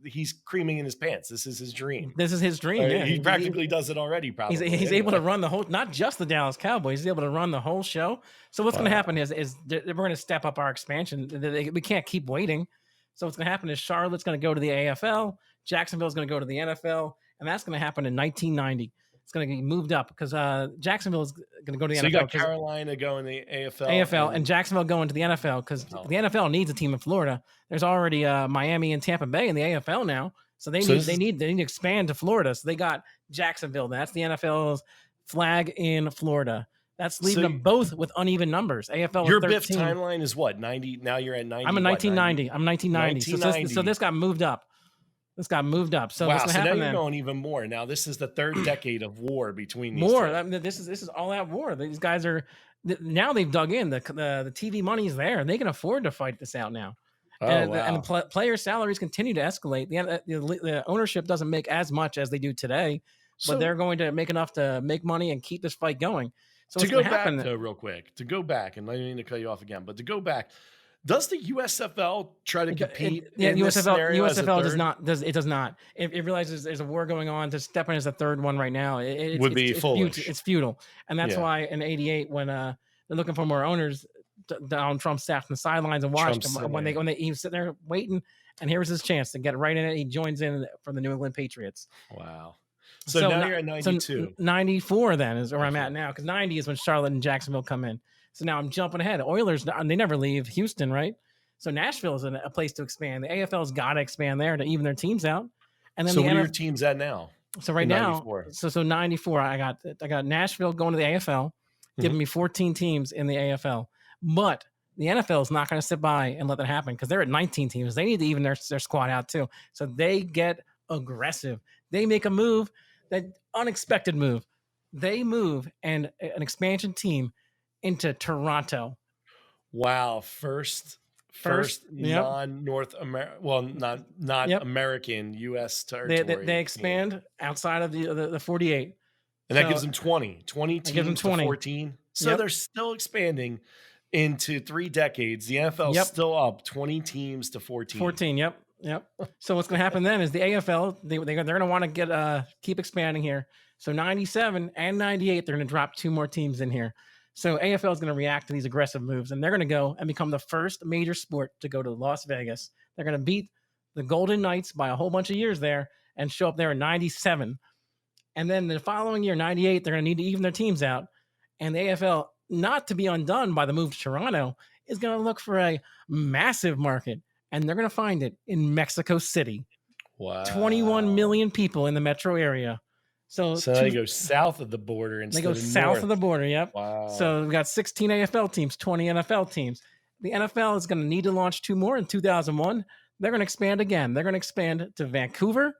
He's creaming in his pants. This is his dream. Yeah. He practically does it already, probably. He's able to run the whole, not just the Dallas Cowboys, he's able to run the whole show. So what's going to happen is we're going to step up our expansion. We can't keep waiting. So what's going to happen is Charlotte's going to go to the AFL, Jacksonville's going to go to the NFL, and that's going to happen in 1990. It's going to get moved up because Jacksonville is going to go to the NFL. So you got Carolina going to the AFL. And Jacksonville going to the NFL because the NFL needs a team in Florida. There's already Miami and Tampa Bay in the AFL now. So they need to expand to Florida. So they got Jacksonville. That's the NFL's flag in Florida. That's leaving them both with uneven numbers. AFL your 13. BIF timeline is what? 90. Now you're at 90. I'm in 1990. I'm 1990. So this got moved up. So what's so now you're going even more. Now this is the third decade of war between these two. I mean, this is all out war. These guys are now they've dug in. The TV money's there. They can afford to fight this out now. And player salaries continue to escalate. The ownership doesn't make as much as they do today, but they're going to make enough to make money and keep this fight going. So to go back, real quick, and I didn't mean to cut you off again, but to go back, does the USFL try to compete? USFL does not. It realizes there's a war going on. To step in as a third one right now, it's foolish. It's futile, and that's why in '88 when they're looking for more owners, Donald Trump sat on the sidelines and watched him when he was sitting there waiting, and here was his chance to get right in it. He joins in for the New England Patriots. Wow. So now you're at 92. So 94 then is where I'm at now, because 90 is when Charlotte and Jacksonville come in. So now I'm jumping ahead. Oilers, they never leave Houston, right? So Nashville is a place to expand. The AFL's got to expand there to even their teams out. And then so where are your teams at now? So right now, so 94, I got Nashville going to the AFL, giving me 14 teams in the AFL. But the NFL is not going to sit by and let that happen because they're at 19 teams. They need to even their squad out too. So they get aggressive. They make a move, that unexpected move. They move and an expansion team into Toronto. Wow, first Yep. non-North America, well, not Yep. American U.S. They territory team. expand outside of the 48. And that gives them 20 That gives them teams 20. to 14. So Yep. they're still expanding into 3 decades. The NFL's Yep. still up 20 teams to 14. 14. Yep. So what's going to happen then is the AFL, they're going to want to keep expanding here. So 97 and 98, they're going to drop 2 more teams in here. So AFL is going to react to these aggressive moves, and they're going to go and become the first major sport to go to Las Vegas. They're going to beat the Golden Knights by a whole bunch of years there and show up there in 97. And then the following year, 98, they're going to need to even their teams out. And the AFL, not to be undone by the move to Toronto, is going to look for a massive market. And they're going to find it in Mexico City. Wow. 21 million people in the metro area. So they go south of the border instead They go of south north. of the border, yep. Wow. So we've got 16 AFL teams, 20 NFL teams. The NFL is going to need to launch 2 more in 2001. They're going to expand again. They're going to expand to Vancouver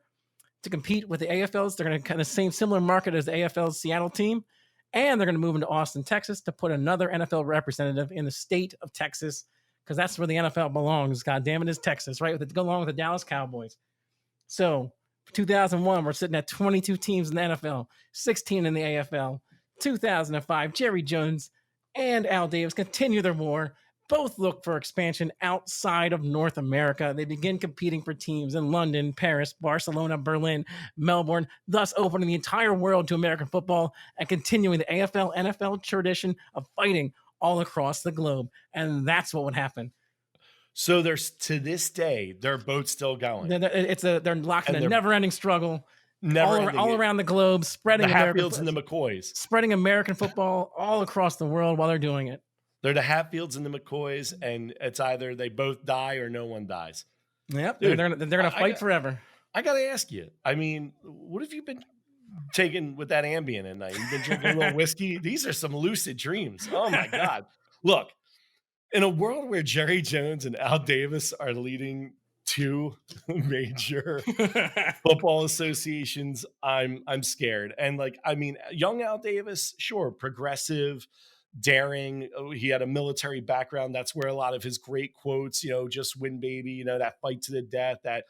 to compete with the AFLs. They're going to kind of same similar market as the AFL's Seattle team. And they're going to move into Austin, Texas to put another NFL representative in the state of Texas, because that's where the NFL belongs. God damn it, is Texas, right? Go along with the Dallas Cowboys. So for 2001, we're sitting at 22 teams in the NFL, 16 in the AFL. 2005, Jerry Jones and Al Davis continue their war. Both look for expansion outside of North America. They begin competing for teams in London, Paris, Barcelona, Berlin, Melbourne, thus opening the entire world to American football and continuing the AFL, NFL tradition of fighting all across the globe. And that's what would happen. So there's, to this day, they're both still going. They're locked in a never-ending struggle. All around the globe, spreading the Hatfields and the McCoys, spreading American football all across the world while they're doing it. They're the Hatfields and the McCoys, and it's either they both die or no one dies. Yep, dude, they're gonna fight forever. I gotta ask you. I mean, what have you been taking with that Ambien at night? You've been drinking a little whiskey. These are some lucid dreams. Oh my God! Look, in a world where Jerry Jones and Al Davis are leading 2 major football associations, I'm scared. And young Al Davis, sure, progressive, daring. He had a military background. That's where a lot of his great quotes, just win, baby, that fight to the death, that,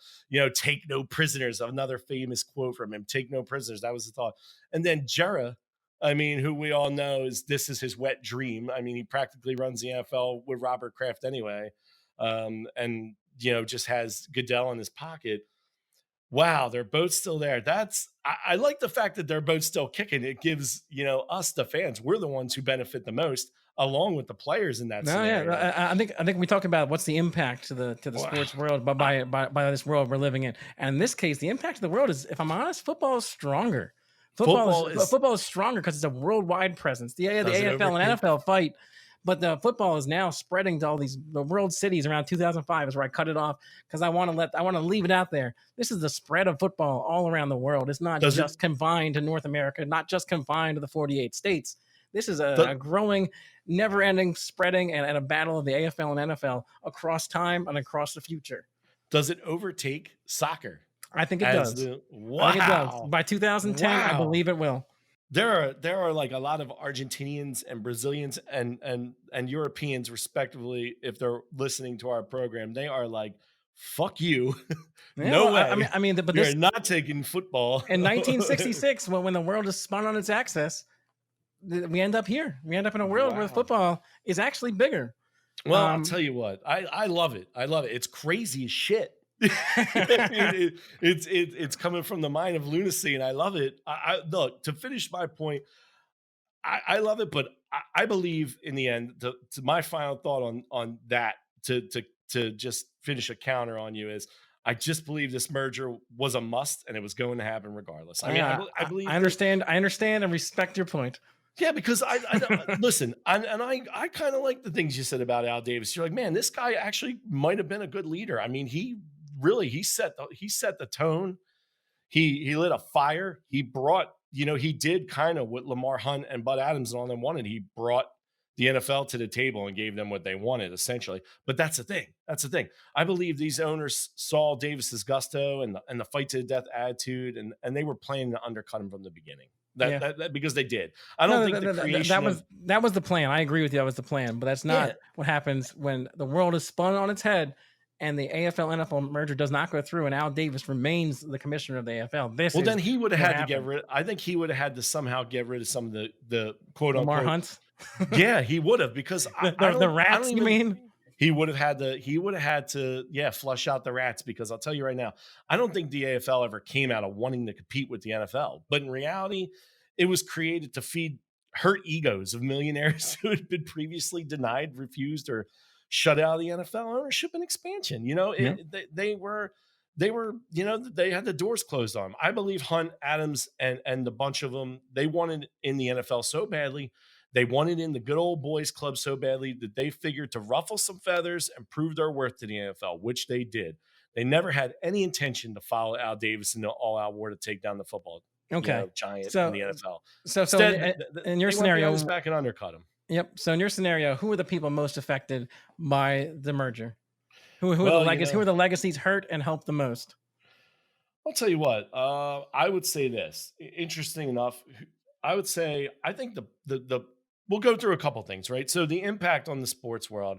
take no prisoners. Another famous quote from him, take no prisoners. That was the thought. And then Jera, who we all know this is his wet dream. He practically runs the NFL with Robert Kraft anyway. And just has Goodell in his pocket. Wow, they're both still there. I like the fact that they're both still kicking. It gives, us, the fans, we're the ones who benefit the most, along with the players in that scenario. Yeah, I think we talk about what's the impact to the sports world by this world we're living in. And in this case, the impact of the world is, if I'm honest, football is stronger. Football is stronger because it's a worldwide presence. The AFL and NFL fight, but the football is now spreading to all the world cities. Around 2005 is where I cut it off, because I want to leave it out there. This is the spread of football all around the world. It's not just confined to North America, not just confined to the 48 states. This is a growing, never-ending spreading and a battle of the AFL and NFL across time and across the future. Does it overtake soccer? I think it does. I think it does. By 2010, I believe it will. There are like a lot of Argentinians and Brazilians and Europeans, respectively, if they're listening to our program, they are like, fuck you. No way. But you're not taking football. In 1966, when the world is spun on its axis, we end up here. We end up in a world where football is actually bigger. Well, I'll tell you what, I love it. I love it. It's crazy as shit. It's coming from the mind of lunacy, and I love it. Look, to finish my point, I love it, but I believe in the end, to my final thought on that, to just finish a counter on you, is I just believe this merger was a must, and it was going to happen regardless. I believe. I understand and respect your point. Yeah, because I listen, I kind of like the things you said about Al Davis. You're like, man, this guy actually might have been a good leader. He set the tone. He lit a fire. He brought, he did kind of what Lamar Hunt and Bud Adams and all them wanted. He brought the NFL to the table and gave them what they wanted, essentially. But that's the thing. I believe these owners saw Davis's gusto and the fight to the death attitude, and they were planning to undercut him from the beginning. because they did. I don't think the creation that was the plan. I agree with you. That was the plan, but that's not what happens when the world is spun on its head and the AFL NFL merger does not go through, and Al Davis remains the commissioner of the AFL. Then he would have had to get rid. I think he would have had to somehow get rid of some of the quote Lamar unquote Hunts. Yeah, he would have, because the rats. You mean? He would have had to flush out the rats, because I'll tell you right now, I don't think the AFL ever came out of wanting to compete with the NFL. But in reality, it was created to feed hurt egos of millionaires who had been previously denied, refused, or shut out of the NFL ownership and expansion. They were, they had the doors closed on them. I believe Hunt, Adams, and the bunch of them, they wanted in the NFL so badly. They wanted in the good old boys club so badly that they figured to ruffle some feathers and prove their worth to the NFL, which they did. They never had any intention to follow Al Davis into all-out war to take down the football giant in the NFL. So instead, in your scenario, back and undercut him. Yep. So in your scenario, who are the people most affected by the merger? Who are the legacies? Who are the legacies hurt and help the most? I'll tell you what. I would say this. Interesting enough, I would say I think the we'll go through a couple things, right? So the impact on the sports world,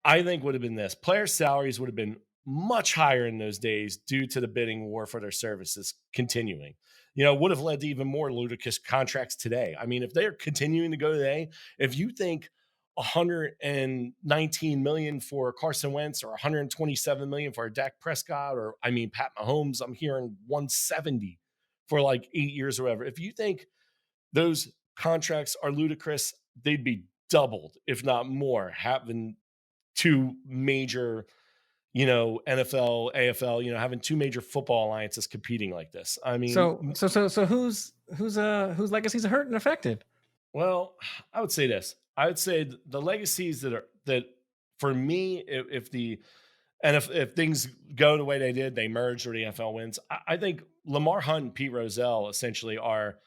I think, would have been this. Player salaries would have been much higher in those days due to the bidding war for their services continuing. Would have led to even more ludicrous contracts today. I mean, if they're continuing to go today, if you think 119 million for Carson Wentz or 127 million for Dak Prescott, or Pat Mahomes, I'm hearing 170 for like 8 years or whatever. If you think those contracts are ludicrous, they'd be doubled, if not more, having two major, NFL, AFL, having two major football alliances competing like this. I mean, so whose legacies are hurt and affected? Well, I would say this. I would say the legacies that for me, if things go the way they did, they merged or the NFL wins, I think Lamar Hunt and Pete Rozelle essentially are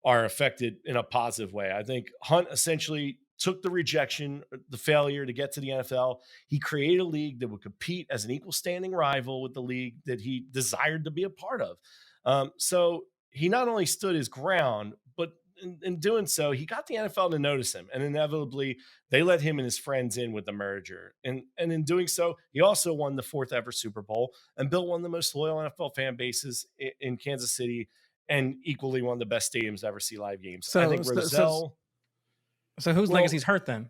affected in a positive way. I think Hunt essentially took the rejection, the failure to get to the NFL. He created a league that would compete as an equal standing rival with the league that he desired to be a part of. So he not only stood his ground, but in doing so, he got the NFL to notice him. And inevitably, they let him and his friends in with the merger. And in doing so, he also won the 4th ever Super Bowl and built one of the most loyal NFL fan bases in Kansas City, and equally one of the best stadiums to ever see live games. So I think Rozelle. So whose legacy's hurt then?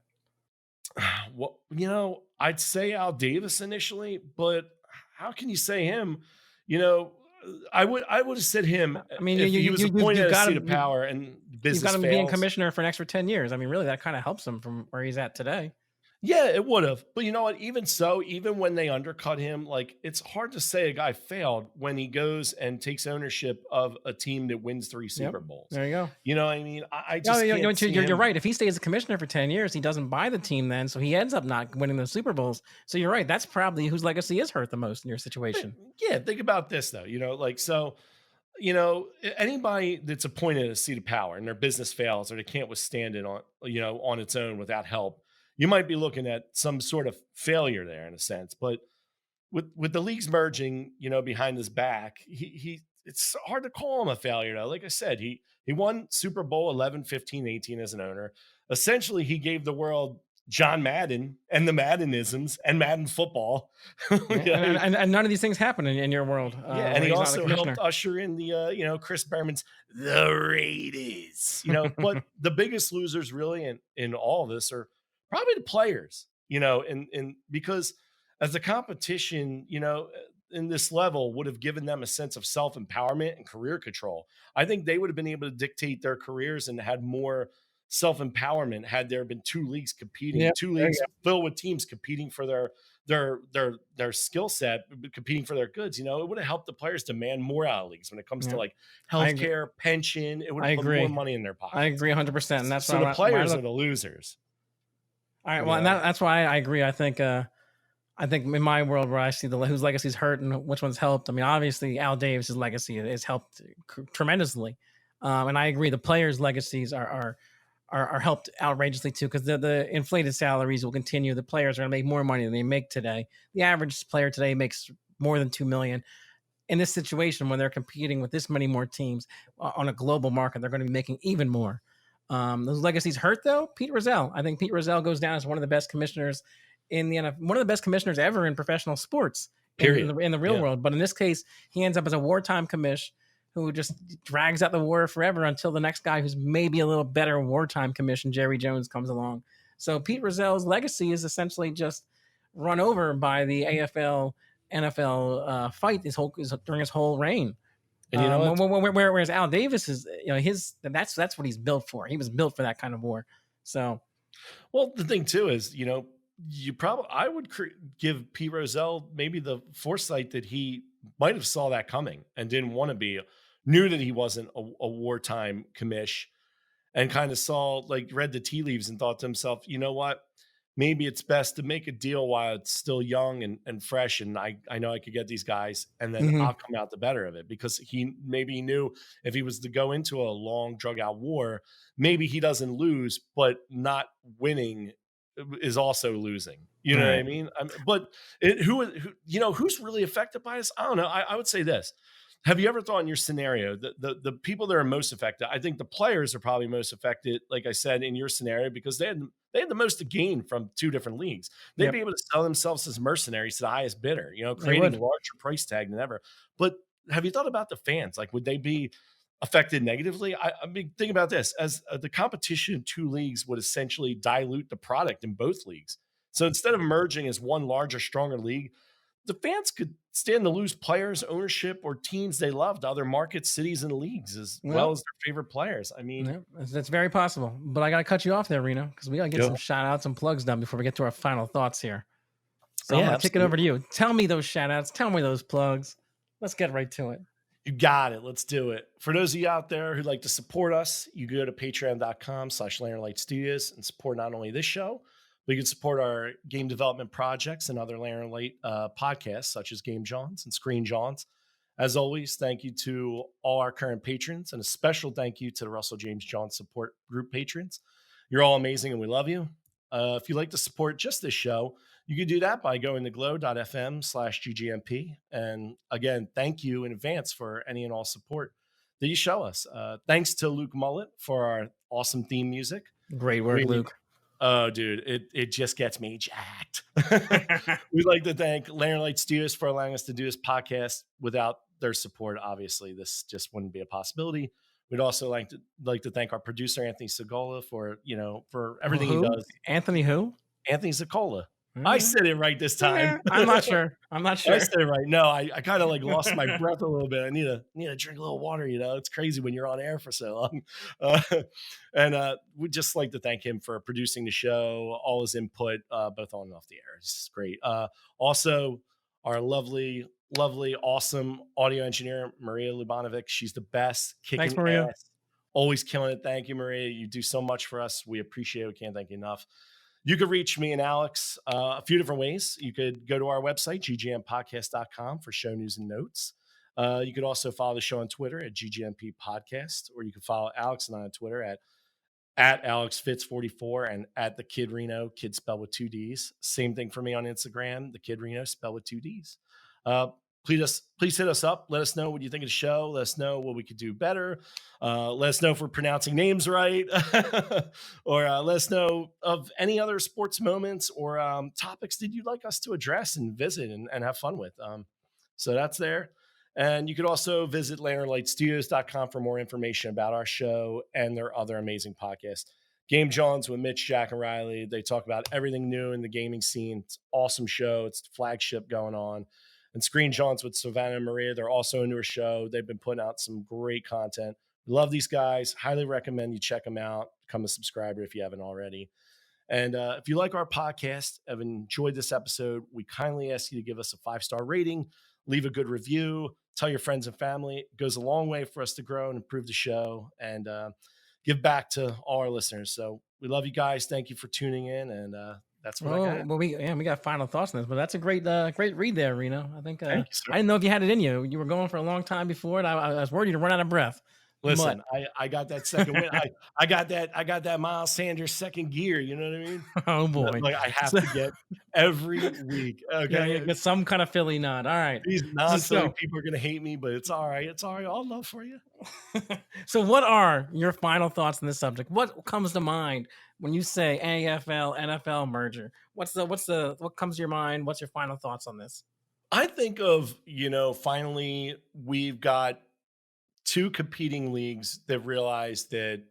Well, I'd say Al Davis initially, but how can you say him? I would have said him. I mean, if he was appointed as a seat of power and business. You've got him being commissioner for an extra 10 years. I mean, really, that kind of helps him from where he's at today. Yeah, it would have. But you know what? Even so, even when they undercut him, it's hard to say a guy failed when he goes and takes ownership of a team that wins 3 Super Bowls. There you go. You know what I mean? I just you're right. If he stays a commissioner for 10 years, he doesn't buy the team then, so he ends up not winning the Super Bowls. So you're right. That's probably whose legacy is hurt the most in your situation. Yeah, think about this though. Anybody that's appointed a seat of power and their business fails or they can't withstand it on its own without help, you might be looking at some sort of failure there in a sense. But with the leagues merging, behind his back, it's hard to call him a failure though. Like I said, he won Super Bowl 11, 15, 18 as an owner. Essentially, he gave the world John Madden and the Maddenisms and Madden football. and none of these things happen in your world. And he also helped usher in the, Chris Berman's The Raiders. But the biggest losers really in all of this are probably the players, and because as the competition, in this level would have given them a sense of self-empowerment and career control. I think they would have been able to dictate their careers and had more self-empowerment had there been 2 leagues competing, 2 leagues filled with teams competing for their skill set, competing for their goods. It would have helped the players demand more out of leagues when it comes to healthcare, pension. It would have put more money in their pockets. I agree 100%. And that's so the players are the losers. All right. Well, and that's why I agree. I think in my world where I see whose legacy's hurt and which one's helped. I mean, obviously Al Davis's legacy is helped tremendously. And I agree. The players' legacies are helped outrageously too, because the inflated salaries will continue. The players are going to make more money than they make today. The average player today makes more than $2 million. in this situation when they're competing with this many more teams on a global market, they're going to be making even more. Those legacies hurt though. Pete Rozelle, I think Pete Rozelle goes down as one of the best commissioners in the NFL, one of the best commissioners ever in professional sports in the real world. But in this case, he ends up as a wartime commish who just drags out the war forever until the next guy who's maybe a little better wartime commission, Jerry Jones, comes along. So Pete Rozelle's legacy is essentially just run over by the AFL NFL fight during his whole reign. And you know whereas Al Davis is, that's what he's built for. He was built for that kind of war. So, well, the thing too is, I would give Pete Rozelle maybe the foresight that he might have saw that coming and didn't want to knew that he wasn't a wartime commish, and kind of read the tea leaves and thought to himself, you know what? Maybe it's best to make a deal while it's still young and fresh. And I know I could get these guys and then I'll come out the better of it, because he knew if he was to go into a long drug out war, maybe he doesn't lose, but not winning is also losing. You know what I mean? But who's really affected by this? I don't know. I would say this. Have you ever thought in your scenario that the people that are most affected, I think the players are probably most affected, like I said, in your scenario, because they had the most to gain from two different leagues. They'd be able to sell themselves as mercenaries to the highest bidder, creating a larger price tag than ever. But have you thought about the fans? Like, would they be affected negatively? I mean, think about this. As the competition in two leagues would essentially dilute the product in both leagues. So instead of merging as one larger, stronger league, the fans could stand to lose players, ownership, or teams they love to other markets, cities, and leagues, as well as their favorite players. I mean, that's very possible. But I got to cut you off there, Reno, because we got to get some shout outs and plugs done before we get to our final thoughts here. So I'm going to kick it over to you. Tell me those shout outs. Tell me those plugs. Let's get right to it. You got it. Let's do it. For those of you out there who'd like to support us, you go to patreon.com/LanternLight Studios and support not only this show, but you can support our game development projects and other Lantern Light podcasts, such as Game Johns and Screen Johns. As always, thank you to all our current patrons, and a special thank you to the Russell James John Support Group patrons. You're all amazing, and we love you. If you'd like to support just this show, you can do that by going to glow.fm/GGNP. And again, thank you in advance for any and all support that you show us. Thanks to Luke Mullet for our awesome theme music. Great work, Luke. Oh, dude, it just gets me jacked. We'd like to thank Lantern Light Studios for allowing us to do this podcast. Without their support, obviously, this just wouldn't be a possibility. We'd also like to thank our producer, Anthony Segola, for everything he does. Anthony who? Anthony Segola. I said it right this time. I'm not sure. I said it right. No, I kind of lost my breath a little bit. I need to drink a little water. It's crazy when you're on air for so long. And we'd just like to thank him for producing the show, all his input, both on and off the air. It's great. Also, our lovely, awesome audio engineer, Maria Lubanovic. She's the best. Thanks, Maria. Ass, always killing it. Thank you, Maria. You do so much for us. We appreciate it. We can't thank you enough. You could reach me and Alex a few different ways. You could go to our website, ggmpodcast.com, for show news and notes. You could also follow the show on Twitter at GGNP Podcast, or you can follow Alex and I on Twitter at AlexFitz44 and at the Kid Reno, Kid spelled with 2 Ds. Same thing for me on Instagram, the Kid Reno, spelled with 2 Ds. Please hit us up. Let us know what you think of the show. Let us know what we could do better. Let us know if we're pronouncing names right. Or let us know of any other sports moments or topics that you'd like us to address and visit and have fun with. So that's there. And you could also visit lanternlightstudios.com for more information about our show and their other amazing podcasts. Game Johns with Mitch, Jack, and Riley. They talk about everything new in the gaming scene. It's an awesome show. It's the flagship going on. And Screen Johns with Savannah and Maria. They're also a newer show. They've been putting out some great content. We love these guys. Highly recommend you check them out. Become a subscriber if you haven't already. And if you like our podcast, have enjoyed this episode, we kindly ask you to give us a 5-star rating, leave a good review, tell your friends and family. It goes a long way for us to grow and improve the show and give back to all our listeners. So we love you guys. Thank you for tuning in. And that's what I got. Well, we got final thoughts on this, but that's a great read there, Reno. I think Thank you, sir. I didn't know if you had it in you. You were going for a long time before it. I was worried you'd run out of breath. Listen, I got that second win. I got that Miles Sanders second gear. You know what I mean? Oh boy. Like I have So- to get every week. yeah, Okay. get some kind of Philly nod. All right. These So, non-Philly people are gonna hate me, but it's all right. It's all right. All love for you. so what are your final thoughts on this subject? What comes to mind when you say AFL NFL merger? What comes to your mind? What's your final thoughts on this? I think of, finally we've got two competing leagues that realize that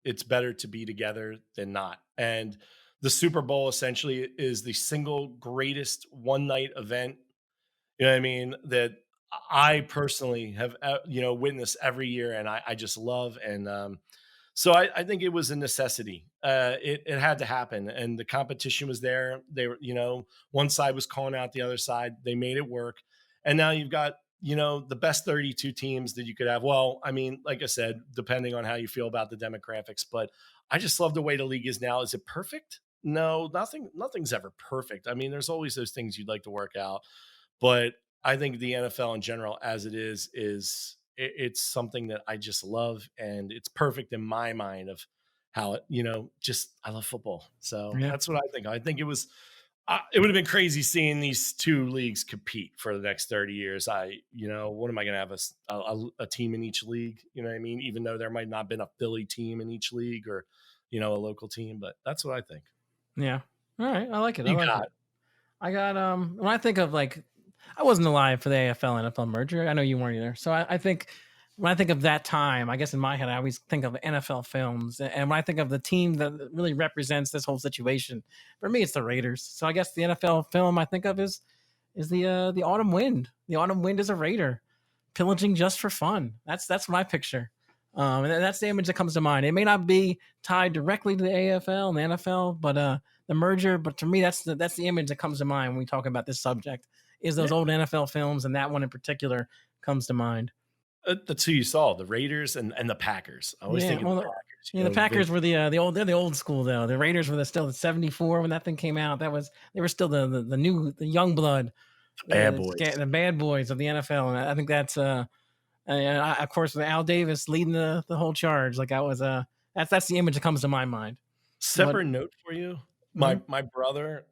it's better to be together than not. And the Super Bowl essentially is the single greatest one night event, you know what I mean, that I personally have, witnessed every year. And I just love. And so I think it was a necessity. It had to happen. And the competition was there. They were, one side was calling out the other side. They made it work. And now you've got, the best 32 teams that you could have. Well, I mean, like I said, depending on how you feel about the demographics, but I just love the way the league is now. Is it perfect? No, nothing's ever perfect. I mean, there's always those things you'd like to work out, but I think the NFL in general, as it is it's something that I just love, and it's perfect in my mind of how it, just I love football. So Yeah. that's what I think. I think it would have been crazy seeing these two leagues compete for the next 30 years. What am I going to have a team in each league? You know what I mean? Even though there might not have been a Philly team in each league or, a local team, but that's what I think. Yeah. All right. I like it. You I like got it. I got when I think of I wasn't alive for the AFL NFL merger. I know you weren't either. So I think when I think of that time, I guess in my head I always think of NFL films. And when I think of the team that really represents this whole situation, for me it's the Raiders. So I guess the NFL film I think of is the Autumn Wind. The Autumn Wind is a Raider pillaging just for fun. That's what I picture. And that's the image that comes to mind. It may not be tied directly to the AFL and the NFL, but the merger. But to me, that's the image that comes to mind when we talk about this subject. Is those old NFL films, and that one in particular comes to mind. That's who you saw, the Raiders and the Packers. I always think of the Packers. Yeah, the Packers were the old. They're the old school though. The Raiders were still the '74 when that thing came out. They were still the young blood, bad boys, the bad boys of the NFL. And I think that's of course with Al Davis leading the whole charge. Like that's the image that comes to my mind. Separate note for you. My brother,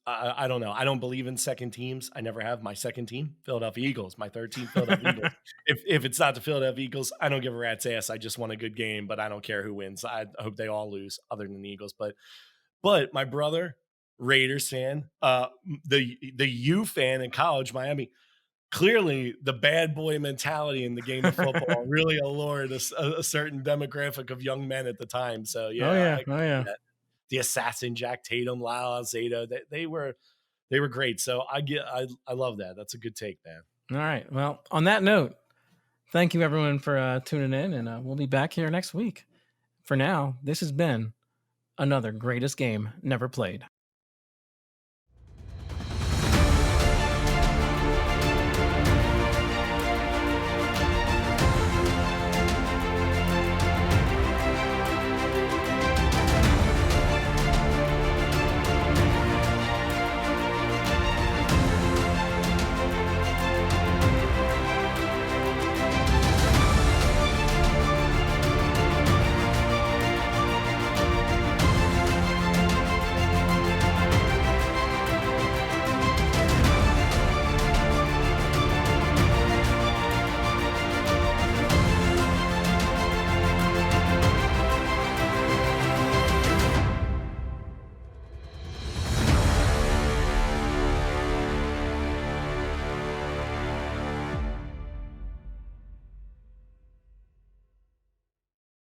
I don't know. I don't believe in second teams. I never have. My second team, Philadelphia Eagles. My third team, Philadelphia Eagles. If it's not the Philadelphia Eagles, I don't give a rat's ass. I just want a good game, but I don't care who wins. I hope they all lose, other than the Eagles. But my brother, Raiders fan, the U fan in college, Miami. Clearly, the bad boy mentality in the game of football really allured a certain demographic of young men at the time. So yeah, oh yeah. The assassin Jack Tatum, Lyle Alzado, they were great. So I love that. That's a good take, man. All right. Well, on that note, thank you everyone for tuning in, and we'll be back here next week. For now, this has been another greatest game never played.